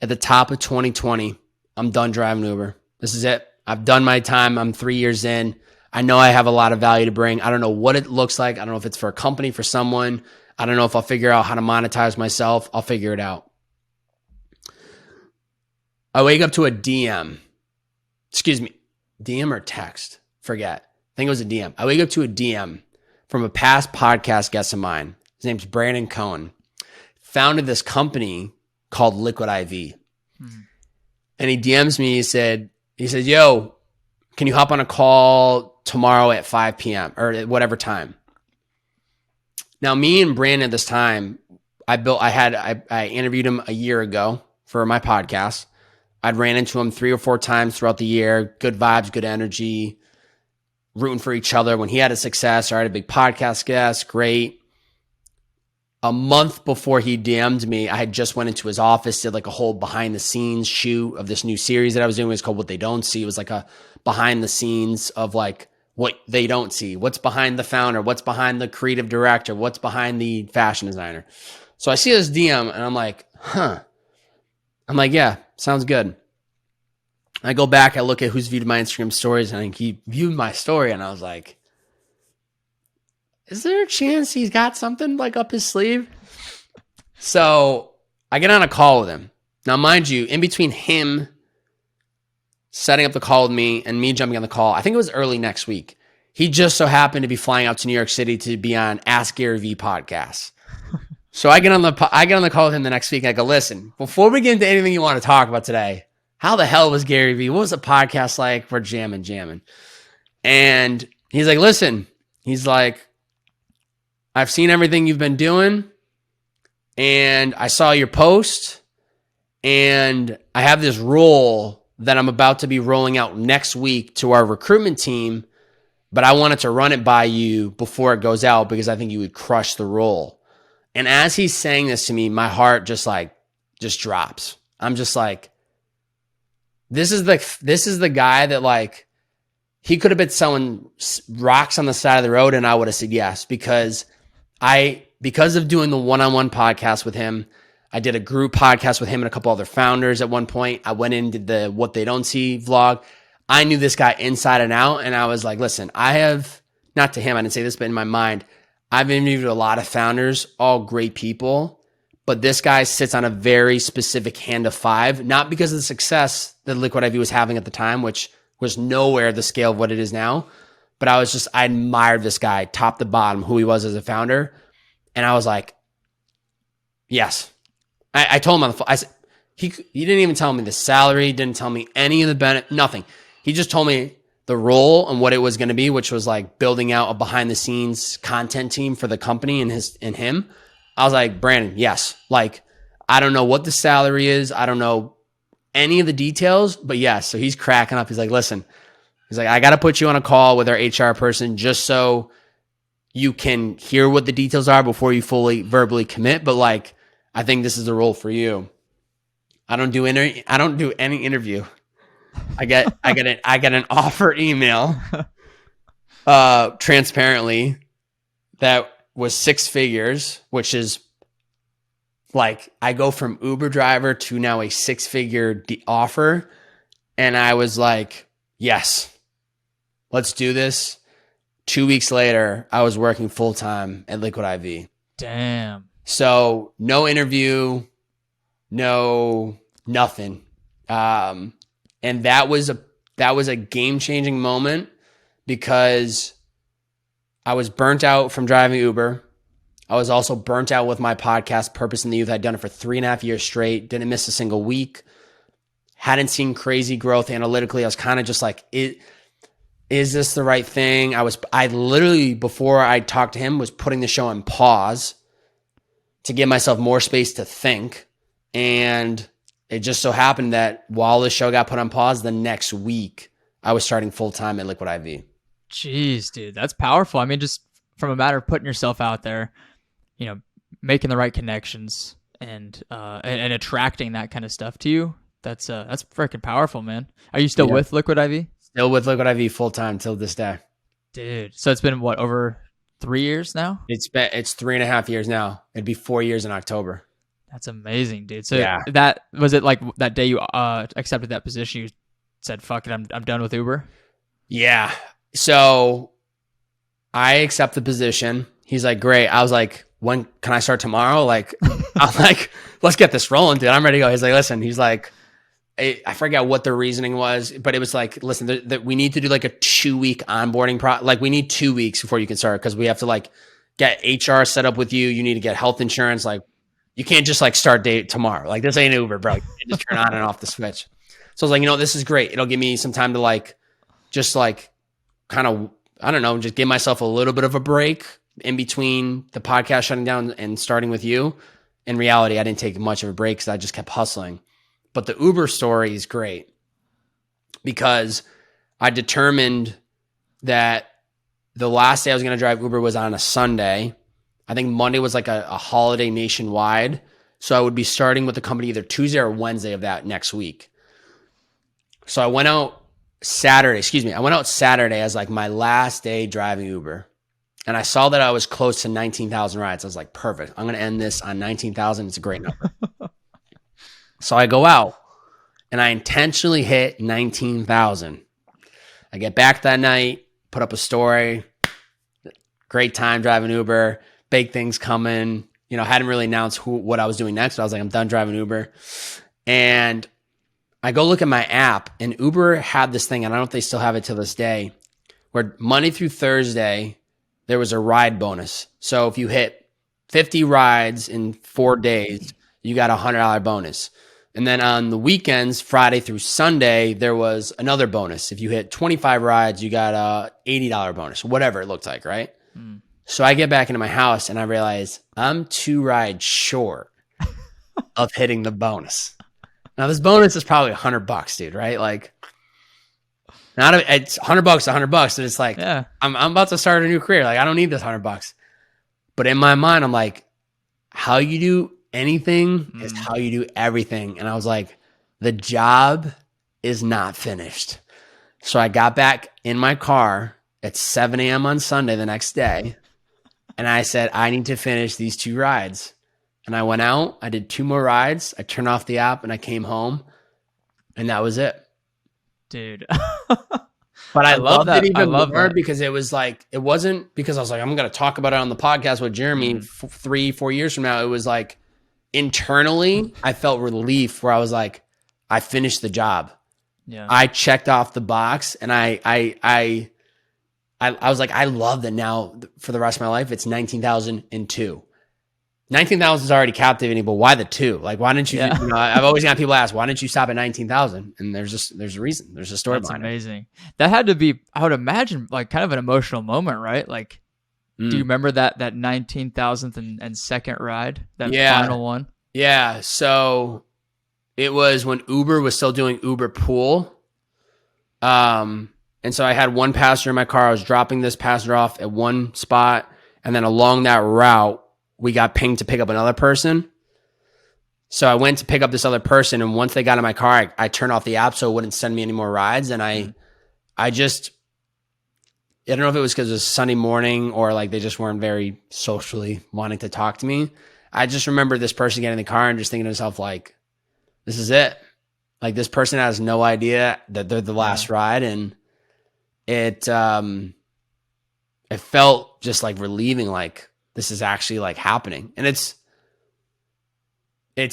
At the top of 2020, I'm done driving Uber. This is it. I've done my time. I'm 3 years in. I know I have a lot of value to bring. I don't know what it looks like. I don't know if it's for a company, for someone. I don't know if I'll figure out how to monetize myself. I'll figure it out. I wake up to a DM. Excuse me. DM or text? Forget. I think it was a DM. I wake up to a DM from a past podcast guest of mine. His name's Brandon Cohen. Founded this company called Liquid IV. And he DMs me. He said, yo, can you hop on a call tomorrow at 5 p.m. or at whatever time? Now, me and Brandon at this time, I interviewed him a year ago for my podcast. I'd ran into him 3 or 4 times throughout the year. Good vibes, good energy, rooting for each other. When he had a success, or I had a big podcast guest, great. A month before he DM'd me, I had just went into his office, did like a whole behind the scenes shoot of this new series that I was doing. It was called What They Don't See. It was like a behind the scenes of like what they don't see, what's behind the founder, what's behind the creative director, what's behind the fashion designer. So I see this DM and I'm like, I'm like, yeah, sounds good. I go back, I look at who's viewed my Instagram stories, and he viewed my story, and I was like, is there a chance he's got something like up his sleeve? So I get on a call with him. Now, mind you, in between him setting up the call with me and me jumping on the call, I think it was early next week, he just so happened to be flying out to New York City to be on Ask Gary V podcast. So I get on the call with him the next week. And I go, listen, before we get into anything you want to talk about today, how the hell was Gary V? What was the podcast like? We're jamming. And he's like, listen, he's like, I've seen everything you've been doing, and I saw your post, and I have this role that I'm about to be rolling out next week to our recruitment team, but I wanted to run it by you before it goes out because I think you would crush the role. And as he's saying this to me, my heart just drops. I'm just like, this is the guy that like, he could have been selling rocks on the side of the road and I would have said yes, because of doing the one-on-one podcast with him, I did a group podcast with him and a couple other founders at one point. I went in and did the What They Don't See vlog. I knew this guy inside and out, and I was like, listen, not to him, I didn't say this, but in my mind, I've interviewed a lot of founders, all great people, but this guy sits on a very specific hand of 5, not because of the success that Liquid IV was having at the time, which was nowhere the scale of what it is now, but I admired this guy top to bottom, who he was as a founder. And I was like, yes. I told him on the phone, I said, he didn't even tell me the salary, didn't tell me any of the benefit, nothing. He just told me the role and what it was going to be, which was like building out a behind the scenes content team for the company and him. I was like, Brandon, yes. Like, I don't know what the salary is. I don't know any of the details, but yes. So he's cracking up. He's like, listen, he's like, I got to put you on a call with our HR person just so you can hear what the details are before you fully verbally commit. But like, I think this is the role for you. I don't do any interview. I get an offer email, transparently, that was 6 figures, which is like, I go from Uber driver to now a 6-figure offer. And I was like, yes, let's do this. 2 weeks later, I was working full time at Liquid IV. Damn. So no interview, no nothing. And that was a game-changing moment because I was burnt out from driving Uber. I was also burnt out with my podcast, Purpose in the Youth. I'd done it for 3.5 years straight, didn't miss a single week, hadn't seen crazy growth analytically. I was kind of just like, is this the right thing? I literally, before I talked to him, was putting the show on pause to give myself more space to think. And it just so happened that while the show got put on pause, the next week I was starting full time at Liquid IV. Jeez, dude, that's powerful. I mean, just from a matter of putting yourself out there, making the right connections and attracting that kind of stuff to you. That's freaking powerful, man. Are you still with Liquid IV? Still with Liquid IV full time till this day. Dude, so it's been what, over 3 years now? It's 3.5 years now. It'd be 4 years in October. That's amazing, dude. So that was it. Like that day you accepted that position, you said, "Fuck it, I'm done with Uber." Yeah. So I accept the position. He's like, "Great." I was like, "When can I start tomorrow?" Like, I'm like, "Let's get this rolling, dude. I'm ready to go." He's like, "Listen." He's like, I forget what the reasoning was, but it was like, "Listen, that we need to do like a 2-week onboarding like we need 2 weeks before you can start because we have to like get HR set up with you. You need to get health insurance. Like, you can't just like start date tomorrow. Like, this ain't Uber, bro. You can't just turn on and off the switch." So I was like, this is great. It'll give me some time to like, just like kind of, I don't know, just give myself a little bit of a break in between the podcast shutting down and starting with you. In reality, I didn't take much of a break because I just kept hustling. But the Uber story is great because I determined that the last day I was going to drive Uber was on a Sunday. I think Monday was like a holiday nationwide. So I would be starting with the company either Tuesday or Wednesday of that next week. So I went out Saturday as like my last day driving Uber. And I saw that I was close to 19,000 rides. I was like, perfect. I'm going to end this on 19,000. It's a great number. So I go out and I intentionally hit 19,000. I get back that night, put up a story. Great time driving Uber. Big things coming. Hadn't really announced what I was doing next. But I was like, I'm done driving Uber. And I go look at my app, and Uber had this thing, and I don't know if they still have it to this day, where Monday through Thursday, there was a ride bonus. So if you hit 50 rides in 4 days, you got a $100 bonus. And then on the weekends, Friday through Sunday, there was another bonus. If you hit 25 rides, you got a $80 bonus, whatever it looked like, right? Mm. So I get back into my house and I realize I'm 2 rides short of hitting the bonus. Now this bonus is probably $100, dude, right? Like, it's $100, $100. And it's like, I'm about to start a new career. Like, I don't need this $100. But in my mind, I'm like, how you do anything is how you do everything. And I was like, the job is not finished. So I got back in my car at 7 a.m. on Sunday the next day. And I said, I need to finish these 2 rides. And I went out, I did 2 more rides. I turned off the app and I came home and that was it. Dude. But I loved it even more because it was like, it wasn't because I was like, I'm going to talk about it on the podcast with Jeremy 3-4 years from now. It was like, internally, I felt relief where I was like, I finished the job. Yeah. I checked off the box and I was like, I love that now for the rest of my life. It's 19,002. 19,000 is already captivating, but why the 2? Like, why didn't you, I've always got people ask, why didn't you stop at 19,000? And there's a reason. There's a story behind it. That's amazing. That had to be, I would imagine, like kind of an emotional moment, right? Like, do you remember that 19,000th and second ride? That final one? Yeah. So it was when Uber was still doing Uber Pool. And so I had one passenger in my car. I was dropping this passenger off at one spot. And then along that route, we got pinged to pick up another person. So I went to pick up this other person. And once they got in my car, I turned off the app so it wouldn't send me any more rides. And I don't know if it was because it was Sunday morning or like they just weren't very socially wanting to talk to me. I just remember this person getting in the car and just thinking to myself, like, this is it. Like, this person has no idea that they're the last ride. And it felt just like relieving, like this is actually like happening. And it's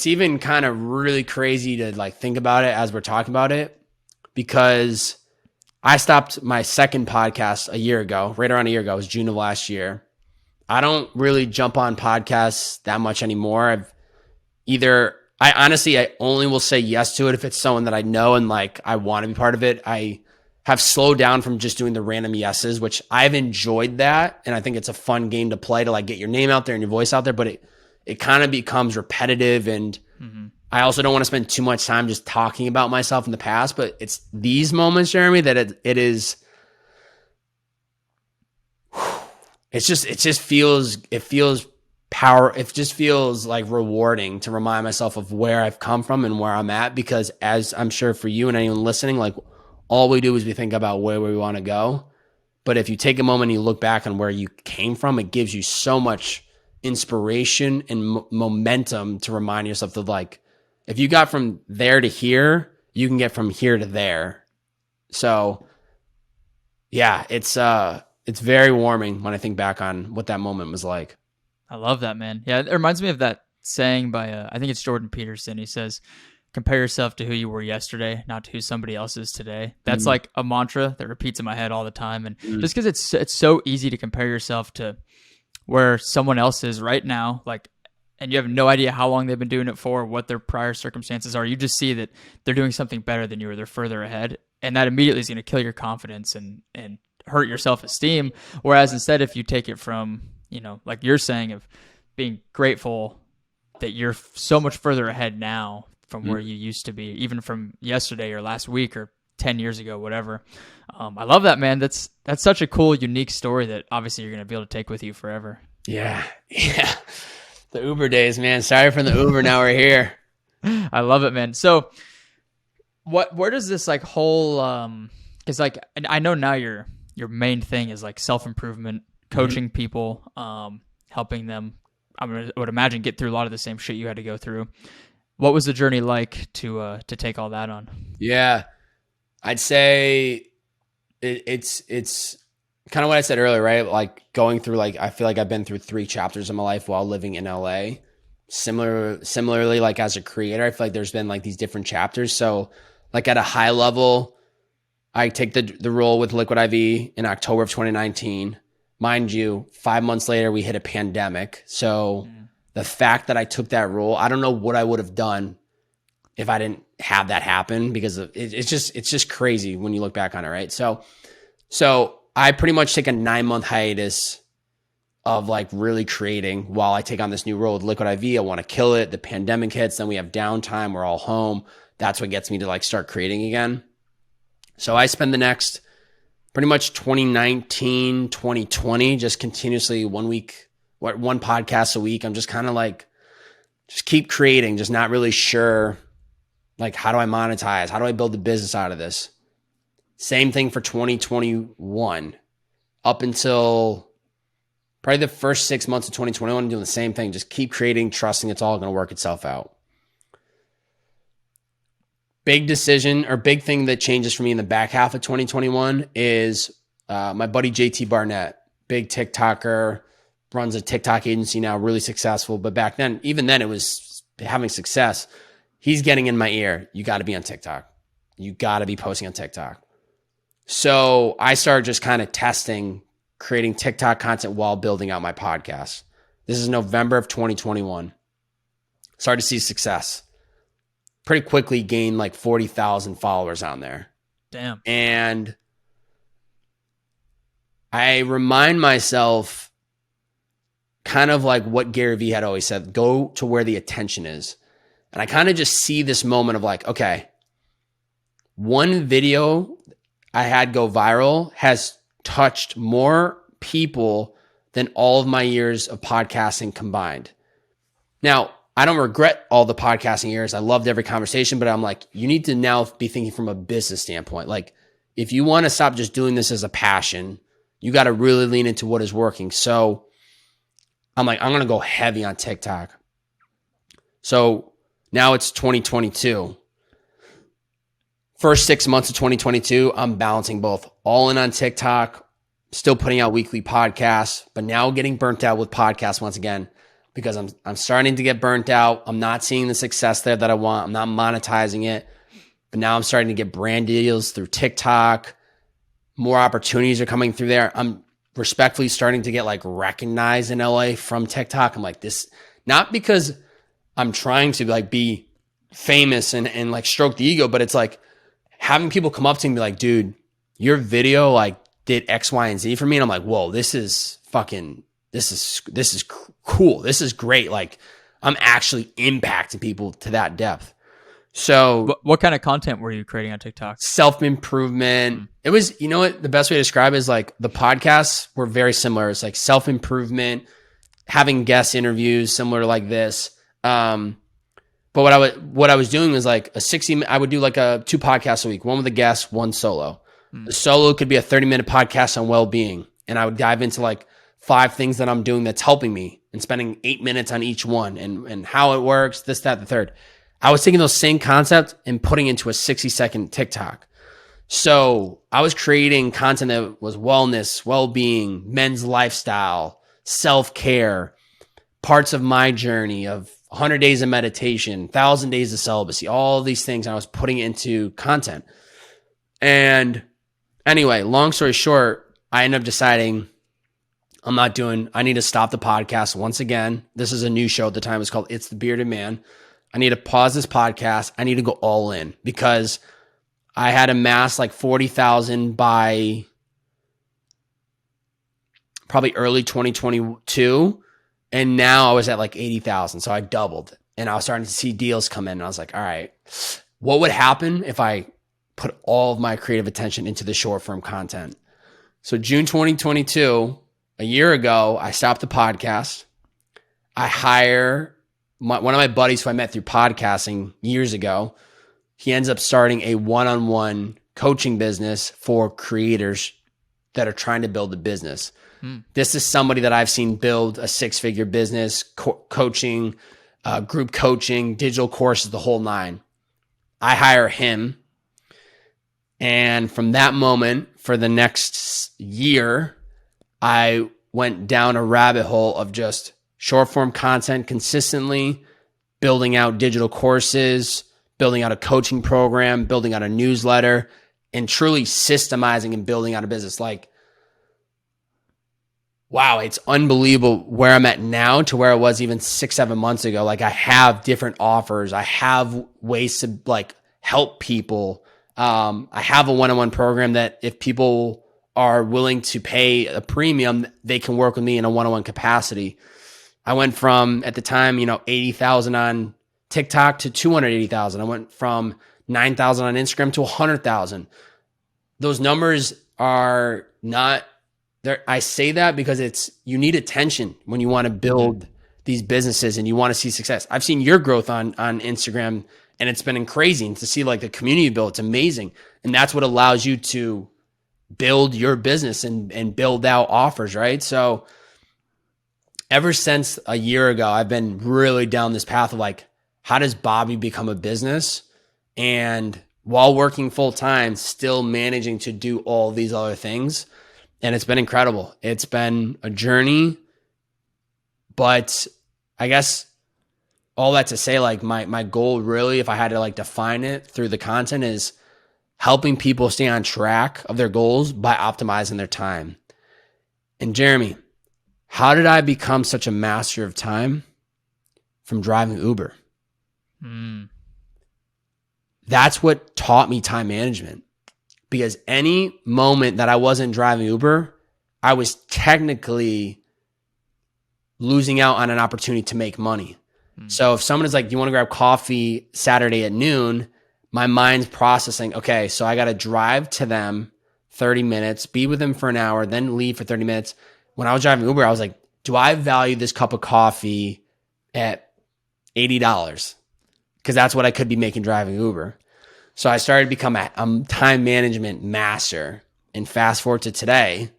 even kind of really crazy to like think about it as we're talking about it, because I stopped my second podcast a year ago, right around a year ago. It was June of last year. I don't really jump on podcasts that much anymore. I honestly only will say yes to it if it's someone that I know and like I want to be part of it. I have slowed down from just doing the random yeses, which I've enjoyed that. And I think it's a fun game to play to like get your name out there and your voice out there, but it kind of becomes repetitive and I also don't want to spend too much time just talking about myself in the past, but it's these moments, Jeremy, that it just feels like rewarding to remind myself of where I've come from and where I'm at, because as I'm sure for you and anyone listening, like all we do is we think about where we want to go. But if you take a moment and you look back on where you came from, it gives you so much inspiration and momentum to remind yourself of, like, if you got from there to here, you can get from here to there. So yeah, it's very warming when I think back on what that moment was like. I love that, man. Yeah, it reminds me of that saying by, I think it's Jordan Peterson. He says, compare yourself to who you were yesterday, not to who somebody else is today. That's like a mantra that repeats in my head all the time. And just because it's so easy to compare yourself to where someone else is right now, like, and you have no idea how long they've been doing it for, what their prior circumstances are. You just see that they're doing something better than you, or they're further ahead. And that immediately is going to kill your confidence and hurt your self-esteem. Whereas instead, if you take it from, like you're saying, of being grateful that you're so much further ahead now from where you used to be, even from yesterday or last week or 10 years ago, whatever. I love that, man. That's such a cool, unique story that obviously you're going to be able to take with you forever. Yeah. The Uber days, man. Sorry for the Uber. Now we're here. I love it, man. So where does this like whole, cause like, I know now your main thing is like self-improvement, coaching people, helping them, I would imagine, get through a lot of the same shit you had to go through. What was the journey like to take all that on? Yeah, I'd say it's kind of what I said earlier, right? Like going through, like, I feel like I've been through 3 chapters of my life while living in LA. Similarly, like as a creator, I feel like there's been like these different chapters. So like at a high level, I take the role with Liquid IV in October of 2019. Mind you, 5 months later, we hit a pandemic. So the fact that I took that role, I don't know what I would have done if I didn't have that happen, because it's just crazy when you look back on it, right? So I pretty much take a 9-month hiatus of like really creating while I take on this new role with Liquid IV. I want to kill it. The pandemic hits, then we have downtime. We're all home. That's what gets me to like start creating again. So I spend the next pretty much 2019, 2020, just continuously one podcast a week. I'm just kind of like, just keep creating, just not really sure, like, how do I monetize? How do I build the business out of this? Same thing for 2021. Up until probably the first 6 months of 2021, doing the same thing. Just keep creating, trusting it's all going to work itself out. Big decision, or big thing that changes for me in the back half of 2021 is my buddy JT Barnett, big TikToker, runs a TikTok agency now, really successful. But back then, even then, it was having success. He's getting in my ear, you got to be on TikTok. You got to be posting on TikTok. So I started just kind of testing, creating TikTok content while building out my podcast. This is November of 2021. Started to see success. Pretty quickly gained like 40,000 followers on there. Damn. And I remind myself kind of like what Gary Vee had always said, go to where the attention is. And I kind of just see this moment of like, okay, one video I had go viral has touched more people than all of my years of podcasting combined. Now, I don't regret all the podcasting years. I loved every conversation, but I'm like, you need to now be thinking from a business standpoint. Like, if you want to stop just doing this as a passion, you got to really lean into what is working. So I'm like, I'm going to go heavy on TikTok. So now it's 2022. First 6 months of 2022, I'm balancing both, all in on TikTok, still putting out weekly podcasts, but now getting burnt out with podcasts once again, because I'm starting to get burnt out. I'm not seeing the success there that I want. I'm not monetizing it, but now I'm starting to get brand deals through TikTok. More opportunities are coming through there. I'm respectfully starting to get like recognized in LA from TikTok. I'm like, this, not because I'm trying to like be famous and like stroke the ego, but it's like having people come up to me and be like, dude, your video like did X, Y, and Z for me. And I'm like, whoa, this is cool. This is great. Like, I'm actually impacting people to that depth. So what kind of content were you creating on TikTok? Self-improvement. It was, you know what, the best way to describe it is like the podcasts were very similar. It's like self-improvement, having guest interviews similar to like this. But what I was doing was like I would do like 2 podcasts a week, one with a guest, one solo. The solo could be a 30-minute podcast on well-being. And I would dive into like 5 things that I'm doing that's helping me and spending 8 minutes on each one and how it works, this, that, the third. I was taking those same concepts and putting into a 60-second TikTok. So I was creating content that was wellness, well-being, men's lifestyle, self-care, parts of my journey of 100 days of meditation, 1,000 days of celibacy, all these things. I was putting it into content. And anyway, long story short, I ended up deciding I need to stop the podcast once again. This is a new show at the time. It's called It's the Bearded Man. I need to pause this podcast. I need to go all in because I had amassed like 40,000 by probably early 2022. And now I was at like 80,000. So I doubled and I was starting to see deals come in. And I was like, all right, what would happen if I put all of my creative attention into the short form content? So June 2022, a year ago, I stopped the podcast. I hire one of my buddies who I met through podcasting years ago. He ends up starting a one-on-one coaching business for creators that are trying to build a business. This is somebody that I've seen build a 6-figure business, coaching, group coaching, digital courses, the whole 9. I hire him. And from that moment, for the next year, I went down a rabbit hole of just short form content consistently, building out digital courses, building out a coaching program, building out a newsletter, and truly systemizing and building out a business. Like, wow, it's unbelievable where I'm at now to where I was even 6-7 months ago. Like, I have different offers. I have ways to like help people. I have a one-on-one program that if people are willing to pay a premium, they can work with me in a one-on-one capacity. I went from, at the time, 80,000 on TikTok to 280,000. I went from 9,000 on Instagram to 100,000. Those numbers are not there. I say that because you need attention when you want to build these businesses and you want to see success. I've seen your growth on Instagram and it's been crazy. And to see like the community build, it's amazing. And that's what allows you to build your business and build out offers, right? So ever since a year ago, I've been really down this path of like, how does Bobby become a business? And while working full time, still managing to do all these other things. And it's been incredible. It's been a journey, but I guess all that to say, like my goal really, if I had to like define it through the content, is helping people stay on track of their goals by optimizing their time. And Jeremy, how did I become such a master of time? From driving Uber. That's what taught me time management. Because any moment that I wasn't driving Uber, I was technically losing out on an opportunity to make money. So if someone is like, do you want to grab coffee Saturday at noon? My mind's processing, okay, so I got to drive to them 30 minutes, be with them for an hour, then leave for 30 minutes. When I was driving Uber, I was like, do I value this cup of coffee at $80? Because that's what I could be making driving Uber. So I started to become a time management master. And fast forward to today,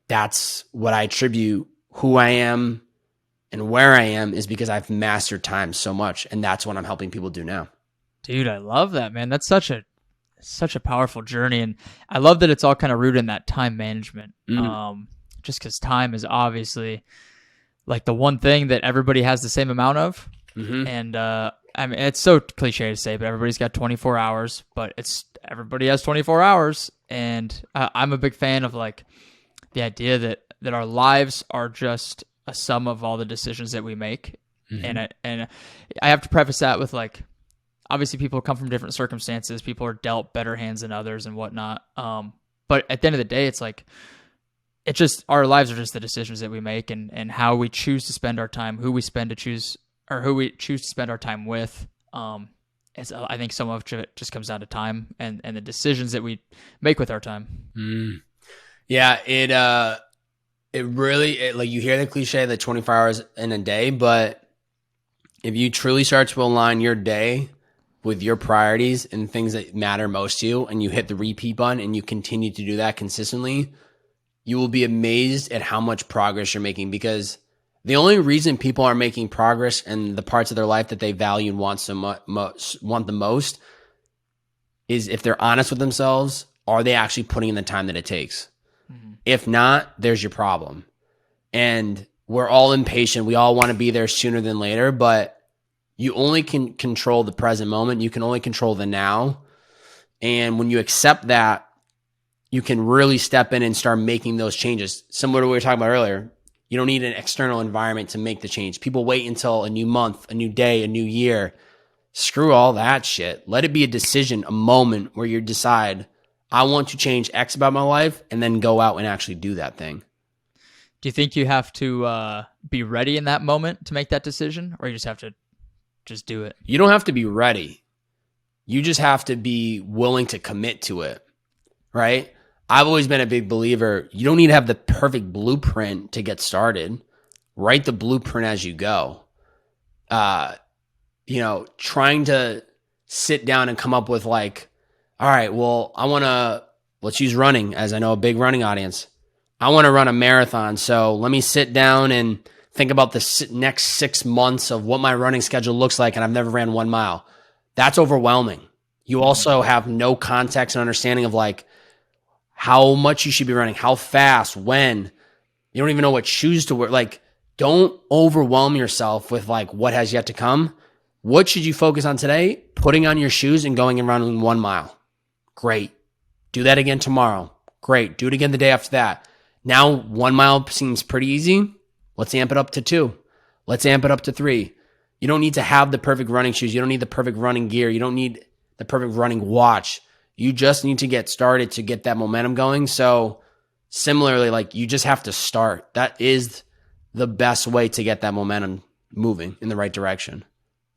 that's what I attribute who I am and where I am, is because I've mastered time so much. And that's what I'm helping people do now. Dude, I love that, man. That's such a powerful journey. And I love that it's all kind of rooted in that time management. Just because time is obviously like the one thing that everybody has the same amount of. And I mean, it's so cliche to say, but everybody's got 24 hours, but everybody has 24 hours. And I'm a big fan of like the idea that our lives are just a sum of all the decisions that we make. And I have to preface that with like, obviously people come from different circumstances. People are dealt better hands than others and whatnot. But at the end of the day, it's like, our lives are just the decisions that we make and how we choose to spend our time, who we spend to choose or who we choose to spend our time with. I think so much of it just comes down to time and the decisions that we make with our time. Yeah, it really, like you hear the cliche that 24 hours in a day, but if you truly start to align your day with your priorities and things that matter most to you, and you hit the repeat button and you continue to do that consistently, you will be amazed at how much progress you're making, because the only reason people are making progress in the parts of their life that they value and want the most is if they're honest with themselves, are they actually putting in the time that it takes? Mm-hmm. If not, there's your problem. And we're all impatient. We all want to be there sooner than later, but you only can control the present moment. You can only control the now. And when you accept that, you can really step in and start making those changes. Similar to what we were talking about earlier. You don't need an external environment to make the change. People wait until a new month, a new day, a new year. Screw all that shit. Let it be a decision, a moment where you decide, I want to change X about my life, and then go out and actually do that thing. Do you think you have to be ready in that moment to make that decision, or you just have to just do it? You don't have to be ready. You just have to be willing to commit to it, right? I've always been a big believer. You don't need to have the perfect blueprint to get started. Write the blueprint as you go. Trying to sit down and come up with like, all right, well, let's use running, as I know a big running audience. I want to run a marathon. So let me sit down and think about the next 6 months of what my running schedule looks like. And I've never ran 1 mile. That's overwhelming. You also have no context and understanding of like how much you should be running, how fast, when. You don't even know what shoes to wear. Like, don't overwhelm yourself with like what has yet to come. What should you focus on today? Putting on your shoes and going and running 1 mile. Great. Do that again tomorrow. Great. Do it again the day after that. Now 1 mile seems pretty easy. Let's amp it up to 2. Let's amp it up to 3. You don't need to have the perfect running shoes. You don't need the perfect running gear. You don't need the perfect running watch. You just need to get started to get that momentum going. So similarly, like you just have to start. That is the best way to get that momentum moving in the right direction.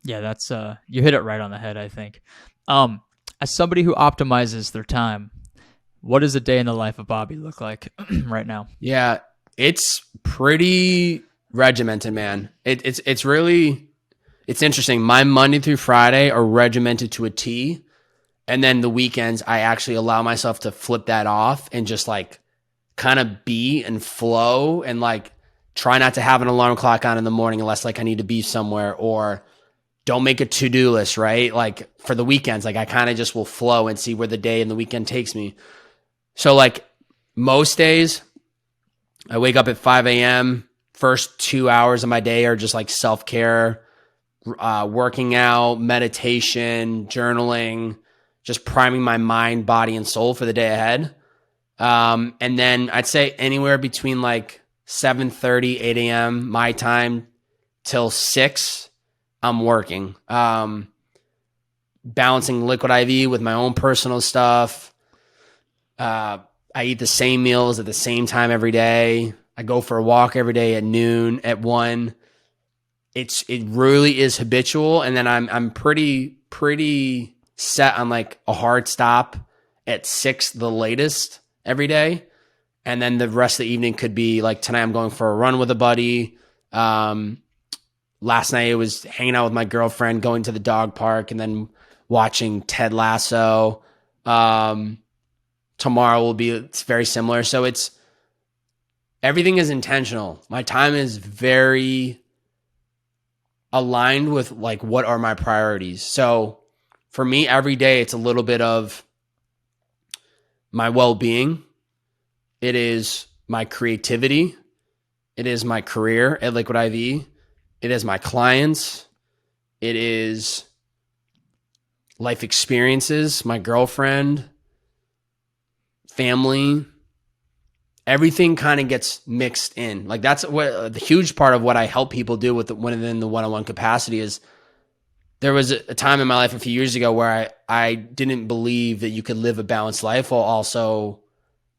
Yeah, that's you hit it right on the head, I think. As somebody who optimizes their time, what does a day in the life of Bobby look like right now? Yeah, it's pretty regimented, man. It's interesting. My Monday through Friday are regimented to a T. And then the weekends, I actually allow myself to flip that off and just like kind of be and flow, and like try not to have an alarm clock on in the morning unless like I need to be somewhere, or don't make a to-do list, right? Like for the weekends, like I kind of just will flow and see where the day and the weekend takes me. So like most days, I wake up at 5 a.m. First 2 hours of my day are just like self-care, working out, meditation, journaling, just priming my mind, body, and soul for the day ahead. And then I'd say anywhere between like 7:30, 8 a.m. my time till 6, I'm working. Balancing liquid IV with my own personal stuff. I eat the same meals at the same time every day. I go for a walk every day at noon, at 1. It really is habitual. And then I'm pretty set on like a hard stop at 6, the latest, every day. And then the rest of the evening could be like tonight I'm going for a run with a buddy. Last night it was hanging out with my girlfriend, going to the dog park, and then watching Ted Lasso. Tomorrow it's very similar. So everything is intentional. My time is very aligned with like what are my priorities. So for me, every day it's a little bit of my well-being. It is my creativity. It is my career at Liquid IV. It is my clients. It is life experiences, my girlfriend, family. Everything kind of gets mixed in. Like that's what the huge part of what I help people do within the one-on-one capacity is. There was a time in my life a few years ago where I didn't believe that you could live a balanced life while also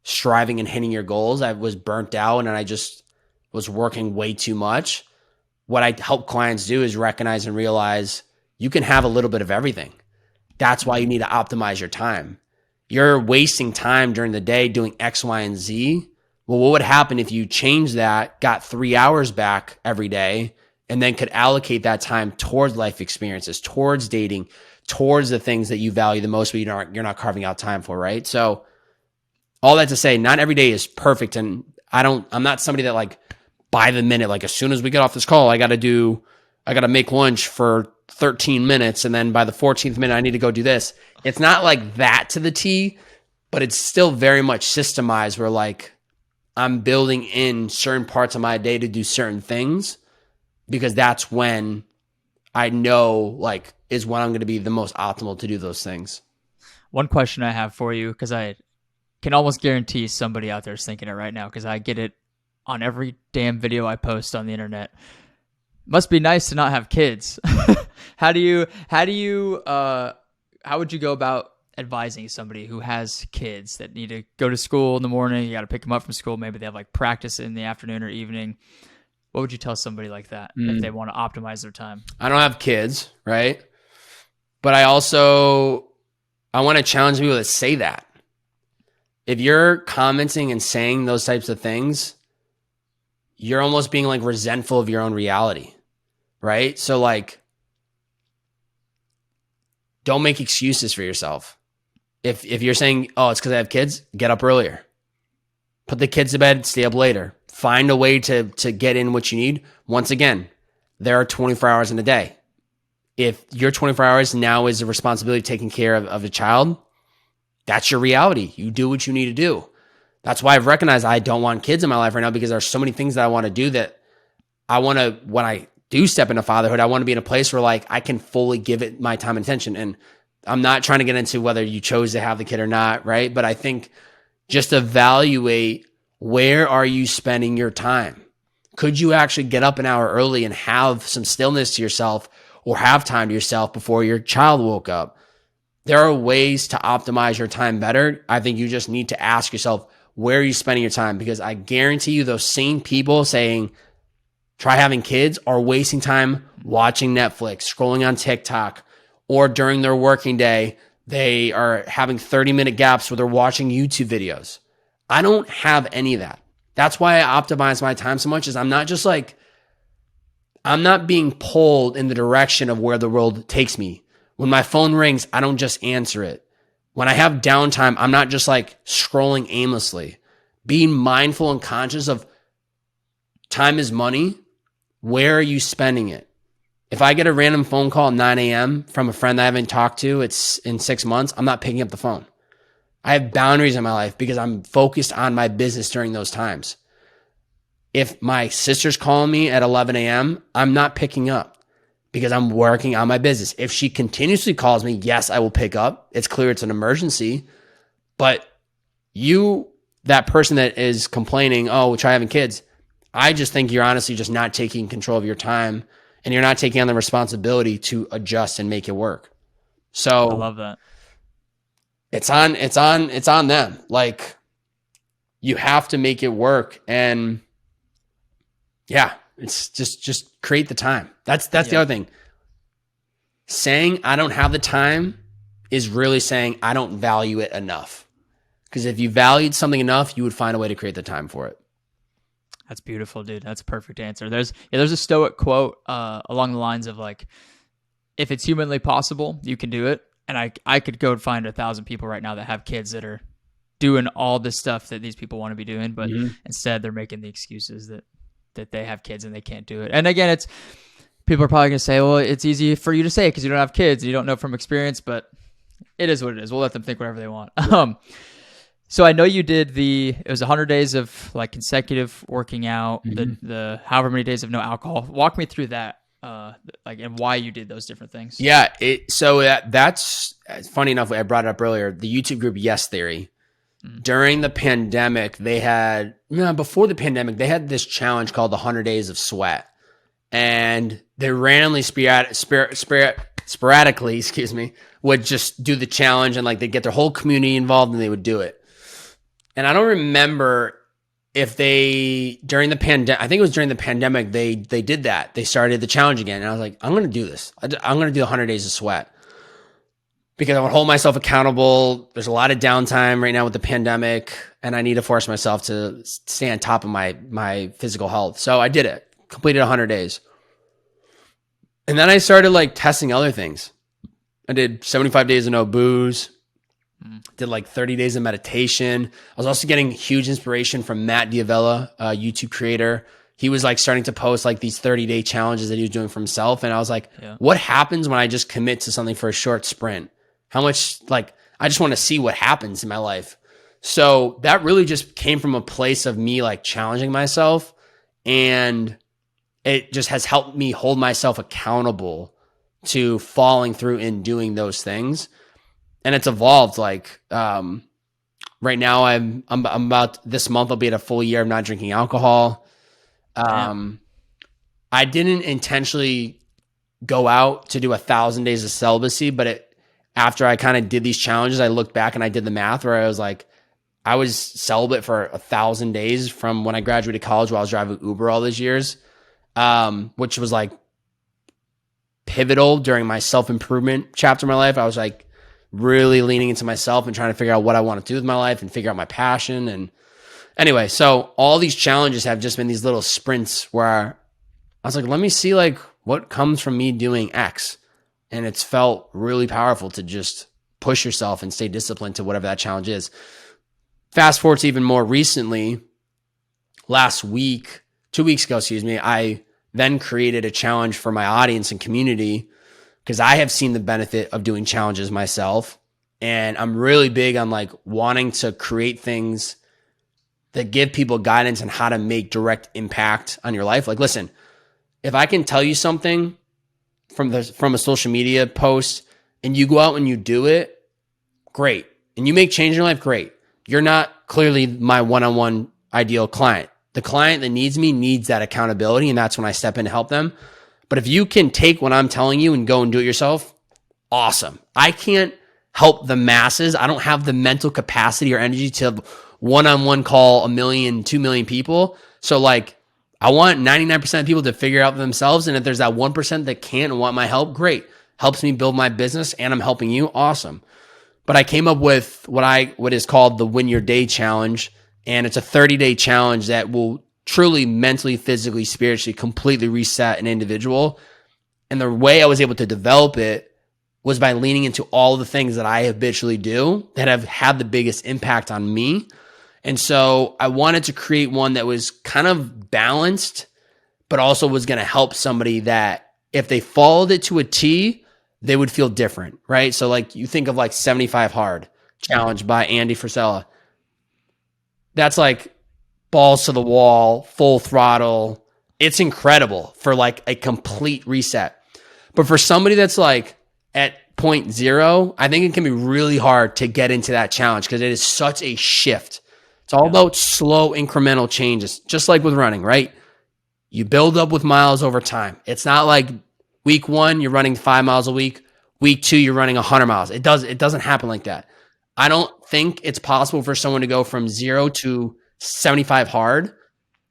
striving and hitting your goals. I was burnt out and I just was working way too much. what I help clients do is recognize and realize you can have a little bit of everything. That's why you need to optimize your time. You're wasting time during the day doing X, Y, and Z. Well, what would happen if you change that, got 3 hours back every day, and then could allocate that time towards life experiences, towards dating, towards the things that you value the most, but you're not carving out time for, right? So all that to say, not every day is perfect. And I'm not somebody that like by the minute, like as soon as we get off this call, I got to make lunch for 13 minutes. And then by the 14th minute, I need to go do this. It's not like that to the T, but it's still very much systemized where like I'm building in certain parts of my day to do certain things because that's when I know like is when I'm going to be the most optimal to do those things. One question I have for you, because I can almost guarantee somebody out there is thinking it right now, because I get it on every damn video I post on the internet. Must be nice to not have kids. How would you go about advising somebody who has kids that need to go to school in the morning? You got to pick them up from school. Maybe they have like practice in the afternoon or evening. What would you tell somebody like that if they want to optimize their time? I don't have kids, right? But I want to challenge people that say that. If you're commenting and saying those types of things, you're almost being like resentful of your own reality, right? So like, don't make excuses for yourself. If you're saying, oh, it's because I have kids, get up earlier. Put the kids to bed, stay up later. Find a way to get in what you need. Once again, there are 24 hours in a day. If your 24 hours now is the responsibility of taking care of a child, that's your reality. You do what you need to do. That's why I've recognized I don't want kids in my life right now, because there's so many things that I want to do that I want to, when I do step into fatherhood, I want to be in a place where like I can fully give it my time and attention. And I'm not trying to get into whether you chose to have the kid or not, right? But I think just evaluate, where are you spending your time? Could you actually get up an hour early and have some stillness to yourself or have time to yourself before your child woke up? There are ways to optimize your time better. I think you just need to ask yourself, where are you spending your time? Because I guarantee you those same people saying, try having kids, are wasting time watching Netflix, scrolling on TikTok, or during their working day, they are having 30-minute gaps where they're watching YouTube videos. I don't have any of that. That's why I optimize my time so much, is I'm not being pulled in the direction of where the world takes me. When my phone rings, I don't just answer it. When I have downtime, I'm not just like scrolling aimlessly. Being mindful and conscious of time is money. Where are you spending it? If I get a random phone call at 9 a.m. from a friend I haven't talked to, it's in 6 months, I'm not picking up the phone. I have boundaries in my life because I'm focused on my business during those times. If my sister's calling me at 11 a.m., I'm not picking up because I'm working on my business. If she continuously calls me, yes, I will pick up. It's clear it's an emergency. But you, that person that is complaining, oh, we'll try having kids, I just think you're honestly just not taking control of your time, and you're not taking on the responsibility to adjust and make it work. So I love that. It's on them. Like, you have to make it work. And yeah, it's just create the time. That's the other thing. Saying I don't have the time is really saying I don't value it enough. Because if you valued something enough, you would find a way to create the time for it. That's beautiful, dude. That's a perfect answer. There's a Stoic quote along the lines of like, if it's humanly possible, you can do it. And I could go and find 1,000 people right now that have kids that are doing all this stuff that these people want to be doing, but instead they're making the excuses that they have kids and they can't do it. And again, people are probably going to say, well, it's easy for you to say because you don't have kids and you don't know from experience, but it is what it is. We'll let them think whatever they want. So I know you did it was 100 days of like consecutive working out, the however many days of no alcohol. Walk me through that, and why you did those different things. Yeah. That's funny enough. I brought it up earlier, the YouTube group, Yes Theory. During the pandemic, before the pandemic, they had this challenge called the 100 Days of Sweat. And they randomly, sporadically, would just do the challenge, and like they'd get their whole community involved and they would do it. And I don't remember if they during the pandemic, I think it was during the pandemic, they did that. They started the challenge again, and I was like, I'm going to do this. I'm going to do 100 days of sweat because I would hold myself accountable. There's a lot of downtime right now with the pandemic, and I need to force myself to stay on top of my physical health. So I did it. Completed 100 days, and then I started like testing other things. I did 75 days of no booze. Did like 30 days of meditation. I was also getting huge inspiration from Matt Diavella, a YouTube creator. He was like starting to post like these 30-day challenges that he was doing for himself. And I was like, what happens when I just commit to something for a short sprint? How much, like, I just want to see what happens in my life. So that really just came from a place of me like challenging myself. And it just has helped me hold myself accountable to following through and doing those things. And it's evolved. Like right now, I'm about this month. I'll be at a full year of not drinking alcohol. I didn't intentionally go out to do 1,000 days of celibacy, but after I kind of did these challenges, I looked back and I did the math where I was like, I was celibate for 1,000 days from when I graduated college while I was driving Uber all those years, which was like pivotal during my self-improvement chapter of my life. I was like, really leaning into myself and trying to figure out what I want to do with my life and figure out my passion. And anyway, so all these challenges have just been these little sprints where I was like, let me see like what comes from me doing X. And it's felt really powerful to just push yourself and stay disciplined to whatever that challenge is. Fast forward to even more recently, last week, 2 weeks ago, I then created a challenge for my audience and community because I have seen the benefit of doing challenges myself. And I'm really big on like wanting to create things that give people guidance on how to make direct impact on your life. Like, listen, if I can tell you something from a social media post and you go out and you do it, great. And you make change in your life, great. You're not clearly my one-on-one ideal client. The client that needs me needs that accountability, and that's when I step in to help them. But if you can take what I'm telling you and go and do it yourself, awesome. I can't help the masses. I don't have the mental capacity or energy to one-on-one call 1 million, 2 million people. So like, I want 99% of people to figure it out for themselves. And if there's that 1% that can't and want my help, great. Helps me build my business and I'm helping you. Awesome. But I came up with what is called the Win Your Day Challenge. And it's a 30-day challenge that will truly mentally, physically, spiritually, completely reset an individual. And the way I was able to develop it was by leaning into all the things that I habitually do that have had the biggest impact on me. And so I wanted to create one that was kind of balanced, but also was going to help somebody that if they followed it to a T, they would feel different, right? So like you think of like 75 Hard challenge by Andy Frisella. That's like balls to the wall, full throttle. It's incredible for like a complete reset. But for somebody that's like at 0.0, I think it can be really hard to get into that challenge because it is such a shift. It's all about slow incremental changes, just like with running, right? You build up with miles over time. It's not like week 1, you're running 5 miles a week. Week 2, you're running 100 miles. It doesn't happen like that. I don't think it's possible for someone to go from 0 to 75 hard.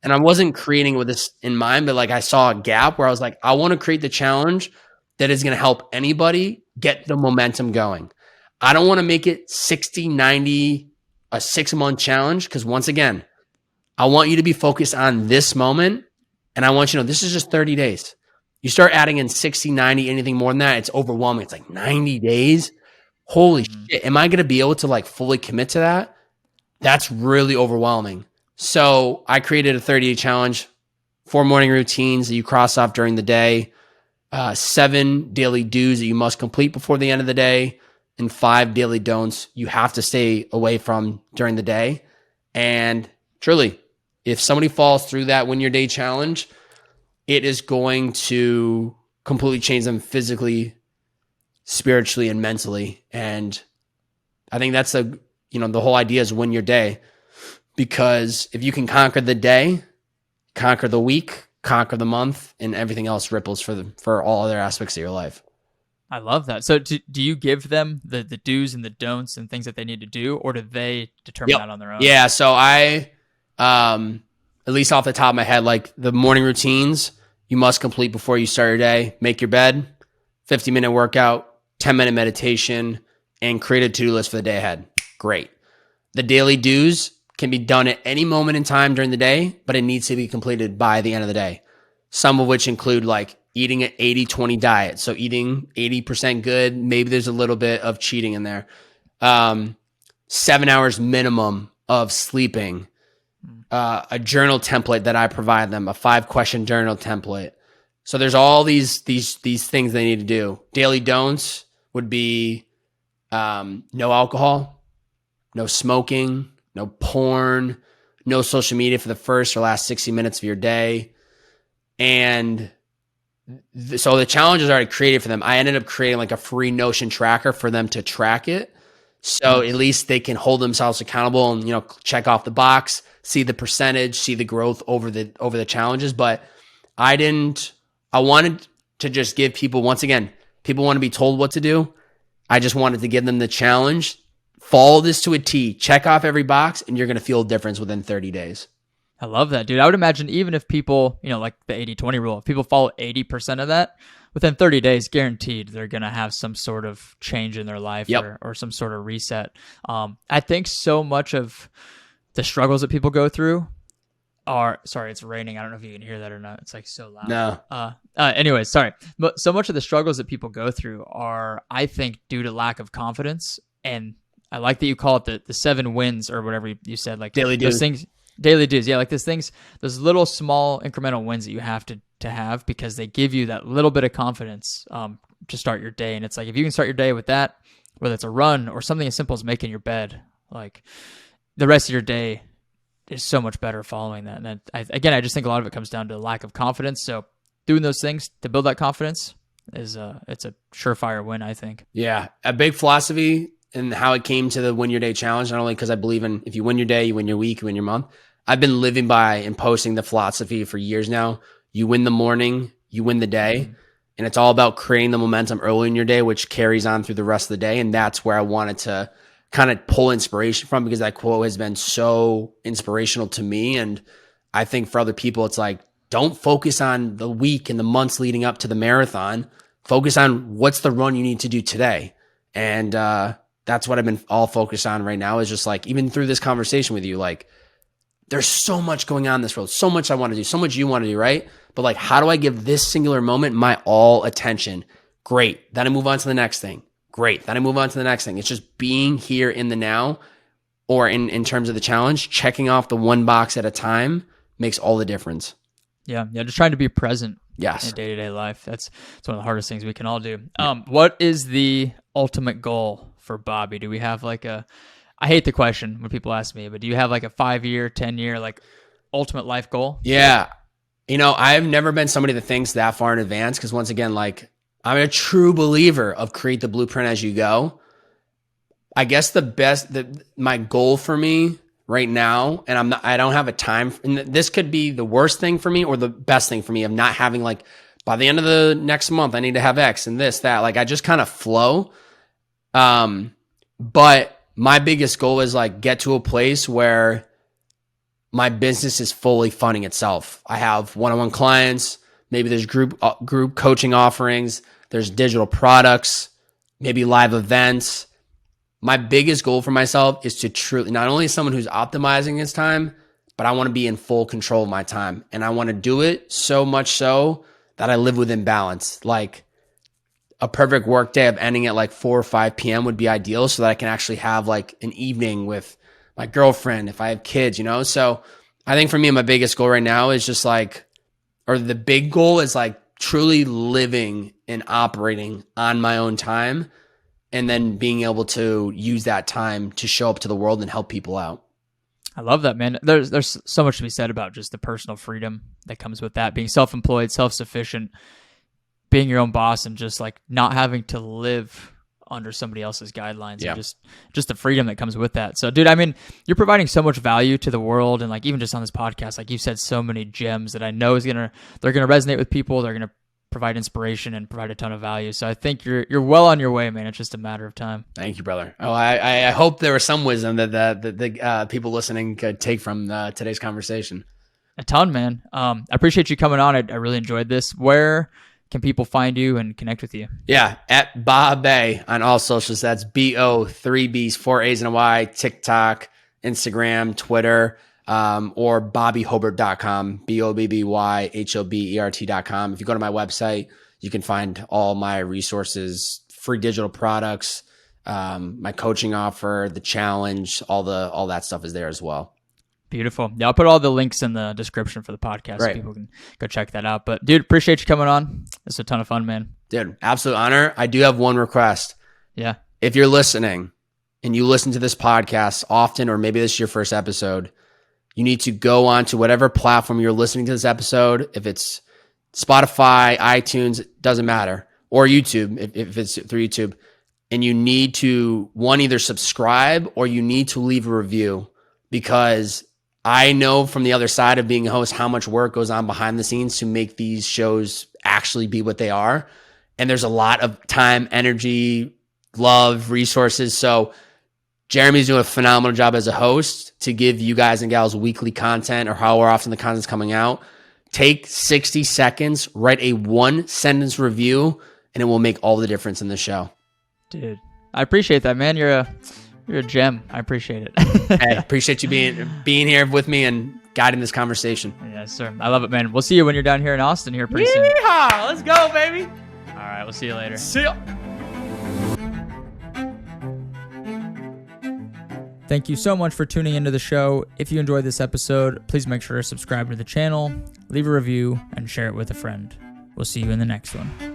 And I wasn't creating with this in mind, but like I saw a gap where I was like, I want to create the challenge that is going to help anybody get the momentum going. I don't want to make it 60, 90, a 6-month challenge. Because once again, I want you to be focused on this moment. And I want you to know this is just 30 days. You start adding in 60, 90, anything more than that, it's overwhelming. It's like 90 days. Holy shit. Am I going to be able to like fully commit to that? That's really overwhelming. So I created a 30-day challenge, 4 morning routines that you cross off during the day, 7 daily do's that you must complete before the end of the day, and 5 daily don'ts you have to stay away from during the day. And truly, if somebody falls through that Win Your Day challenge, it is going to completely change them physically, spiritually, and mentally. And I think that's the whole idea is win your day. Because if you can conquer the day, conquer the week, conquer the month, and everything else ripples for all other aspects of your life. I love that. So do you give them the do's and the don'ts and things that they need to do, or do they determine that on their own? Yeah. So At least off the top of my head, like the morning routines you must complete before you start your day. Make your bed, 50-minute workout, 10-minute meditation, and create a to-do list for the day ahead. Great. The daily do's can be done at any moment in time during the day, but it needs to be completed by the end of the day. Some of which include like eating an 80-20 diet. So eating 80% good, maybe there's a little bit of cheating in there. 7 hours minimum of sleeping. A journal template that I provide them, a 5-question journal template. So there's all these things they need to do. Daily don'ts would be no alcohol, no smoking, no porn, no social media for the first or last 60 minutes of your day. And so the challenge is already created for them. I ended up creating like a free Notion tracker for them to track it. So at least they can hold themselves accountable and, check off the box, see the percentage, see the growth over the challenges. But I wanted to just give people, once again, people want to be told what to do. I just wanted to give them the challenge. Follow this to a T, check off every box, and you're going to feel a difference within 30 days. I love that, dude. I would imagine even if people, like the 80-20 rule, if people follow 80% of that, within 30 days, guaranteed they're going to have some sort of change in their life or some sort of reset. I think so much of the struggles that people go through are, sorry, it's raining. I don't know if you can hear that or not. It's like so loud. No. Anyways, sorry. But so much of the struggles that people go through are, I think, due to lack of confidence. And I like that you call it the 7 wins or whatever you said, like daily those do's. Things. Daily do's, yeah, like those little small incremental wins that you have to have because they give you that little bit of confidence to start your day. And it's like if you can start your day with that, whether it's a run or something as simple as making your bed, like the rest of your day is so much better following that. And I just think a lot of it comes down to lack of confidence. So doing those things to build that confidence is it's a surefire win, I think. Yeah, a big philosophy and how it came to the Win Your Day Challenge, not only because I believe in if you win your day, you win your week, you win your month. I've been living by and posting the philosophy for years now. You win the morning, you win the day. And it's all about creating the momentum early in your day, which carries on through the rest of the day. And that's where I wanted to kind of pull inspiration from because that quote has been so inspirational to me. And I think for other people, it's like, don't focus on the week and the months leading up to the marathon. Focus on what's the run you need to do today. And that's what I've been all focused on right now is just like, even through this conversation with you, like there's so much going on in this world, so much I want to do, so much you want to do, right? But like, how do I give this singular moment my all attention? Great. Then I move on to the next thing. Great. Then I move on to the next thing. It's just being here in the now, or in terms of the challenge, checking off the one box at a time makes all the difference. Yeah. Just trying to be present. Yes. In day-to-day life. It's one of the hardest things we can all do. What is the ultimate goal for Bobby? Do we have like I hate the question when people ask me, but do you have like a 5-year, 10-year, like ultimate life goal? Yeah. I've never been somebody that thinks that far in advance because once again, like I'm a true believer of create the blueprint as you go. I guess my goal for me right now, and I don't have a time, and this could be the worst thing for me or the best thing for me of not having like, by the end of the next month, I need to have X and this, that, like I just kind of flow. But my biggest goal is like get to a place where my business is fully funding itself. I have one-on-one clients, maybe there's group coaching offerings, there's digital products, maybe live events. My biggest goal for myself is to truly, not only someone who's optimizing his time, but I want to be in full control of my time. And I want to do it so much so that I live within balance. Like a perfect work day of ending at like 4 or 5 p.m. would be ideal so that I can actually have like an evening with my girlfriend if I have kids, So I think for me, my biggest goal right now is just like, or the big goal is like truly living and operating on my own time. And then being able to use that time to show up to the world and help people out. I love that, man. There's so much to be said about just the personal freedom that comes with that. Being self-employed, self-sufficient, being your own boss, and just like not having to live under somebody else's guidelines. Yeah. And just the freedom that comes with that. So, dude, I mean, you're providing so much value to the world. And like even just on this podcast, like you've said so many gems that I know they're going to resonate with people. They're going to provide inspiration and provide a ton of value. So I think you're well on your way, man. It's just a matter of time. Thank you, brother. Oh, I hope there was some wisdom that the people listening could take from today's conversation. A ton, man. I appreciate you coming on. I really enjoyed this. Where can people find you and connect with you? Yeah, at Bob on all socials. That's BO 3 B's 4 A's and a Y, TikTok, Instagram, Twitter, or BobbyHobert.com, BOBBYHOBERT.com. If you go to my website, you can find all my resources, free digital products, my coaching offer, the challenge, all that stuff is there as well. Beautiful. Yeah, I'll put all the links in the description for the podcast so people can go check that out. But dude, appreciate you coming on. It's a ton of fun, man. Dude, absolute honor. I do have one request. Yeah. If you're listening and you listen to this podcast often, or maybe this is your first episode, you need to go on to whatever platform you're listening to this episode. If it's Spotify, iTunes, it doesn't matter, or YouTube, if it's through YouTube, and you need to, one, either subscribe or you need to leave a review, because I know from the other side of being a host how much work goes on behind the scenes to make these shows actually be what they are. And there's a lot of time, energy, love, resources. So Jeremy's doing a phenomenal job as a host to give you guys and gals weekly content, or however often the content's coming out. Take 60 seconds, write a 1-sentence review, and it will make all the difference in the show. Dude, I appreciate that, man. You're a gem. I appreciate it. Hey, appreciate you being here with me and guiding this conversation. Yes, sir. I love it, man. We'll see you when you're down here in Austin here pretty soon. Yeehaw! Let's go, baby. All right, we'll see you later. See ya. Thank you so much for tuning into the show. If you enjoyed this episode, please make sure to subscribe to the channel, leave a review, and share it with a friend. We'll see you in the next one.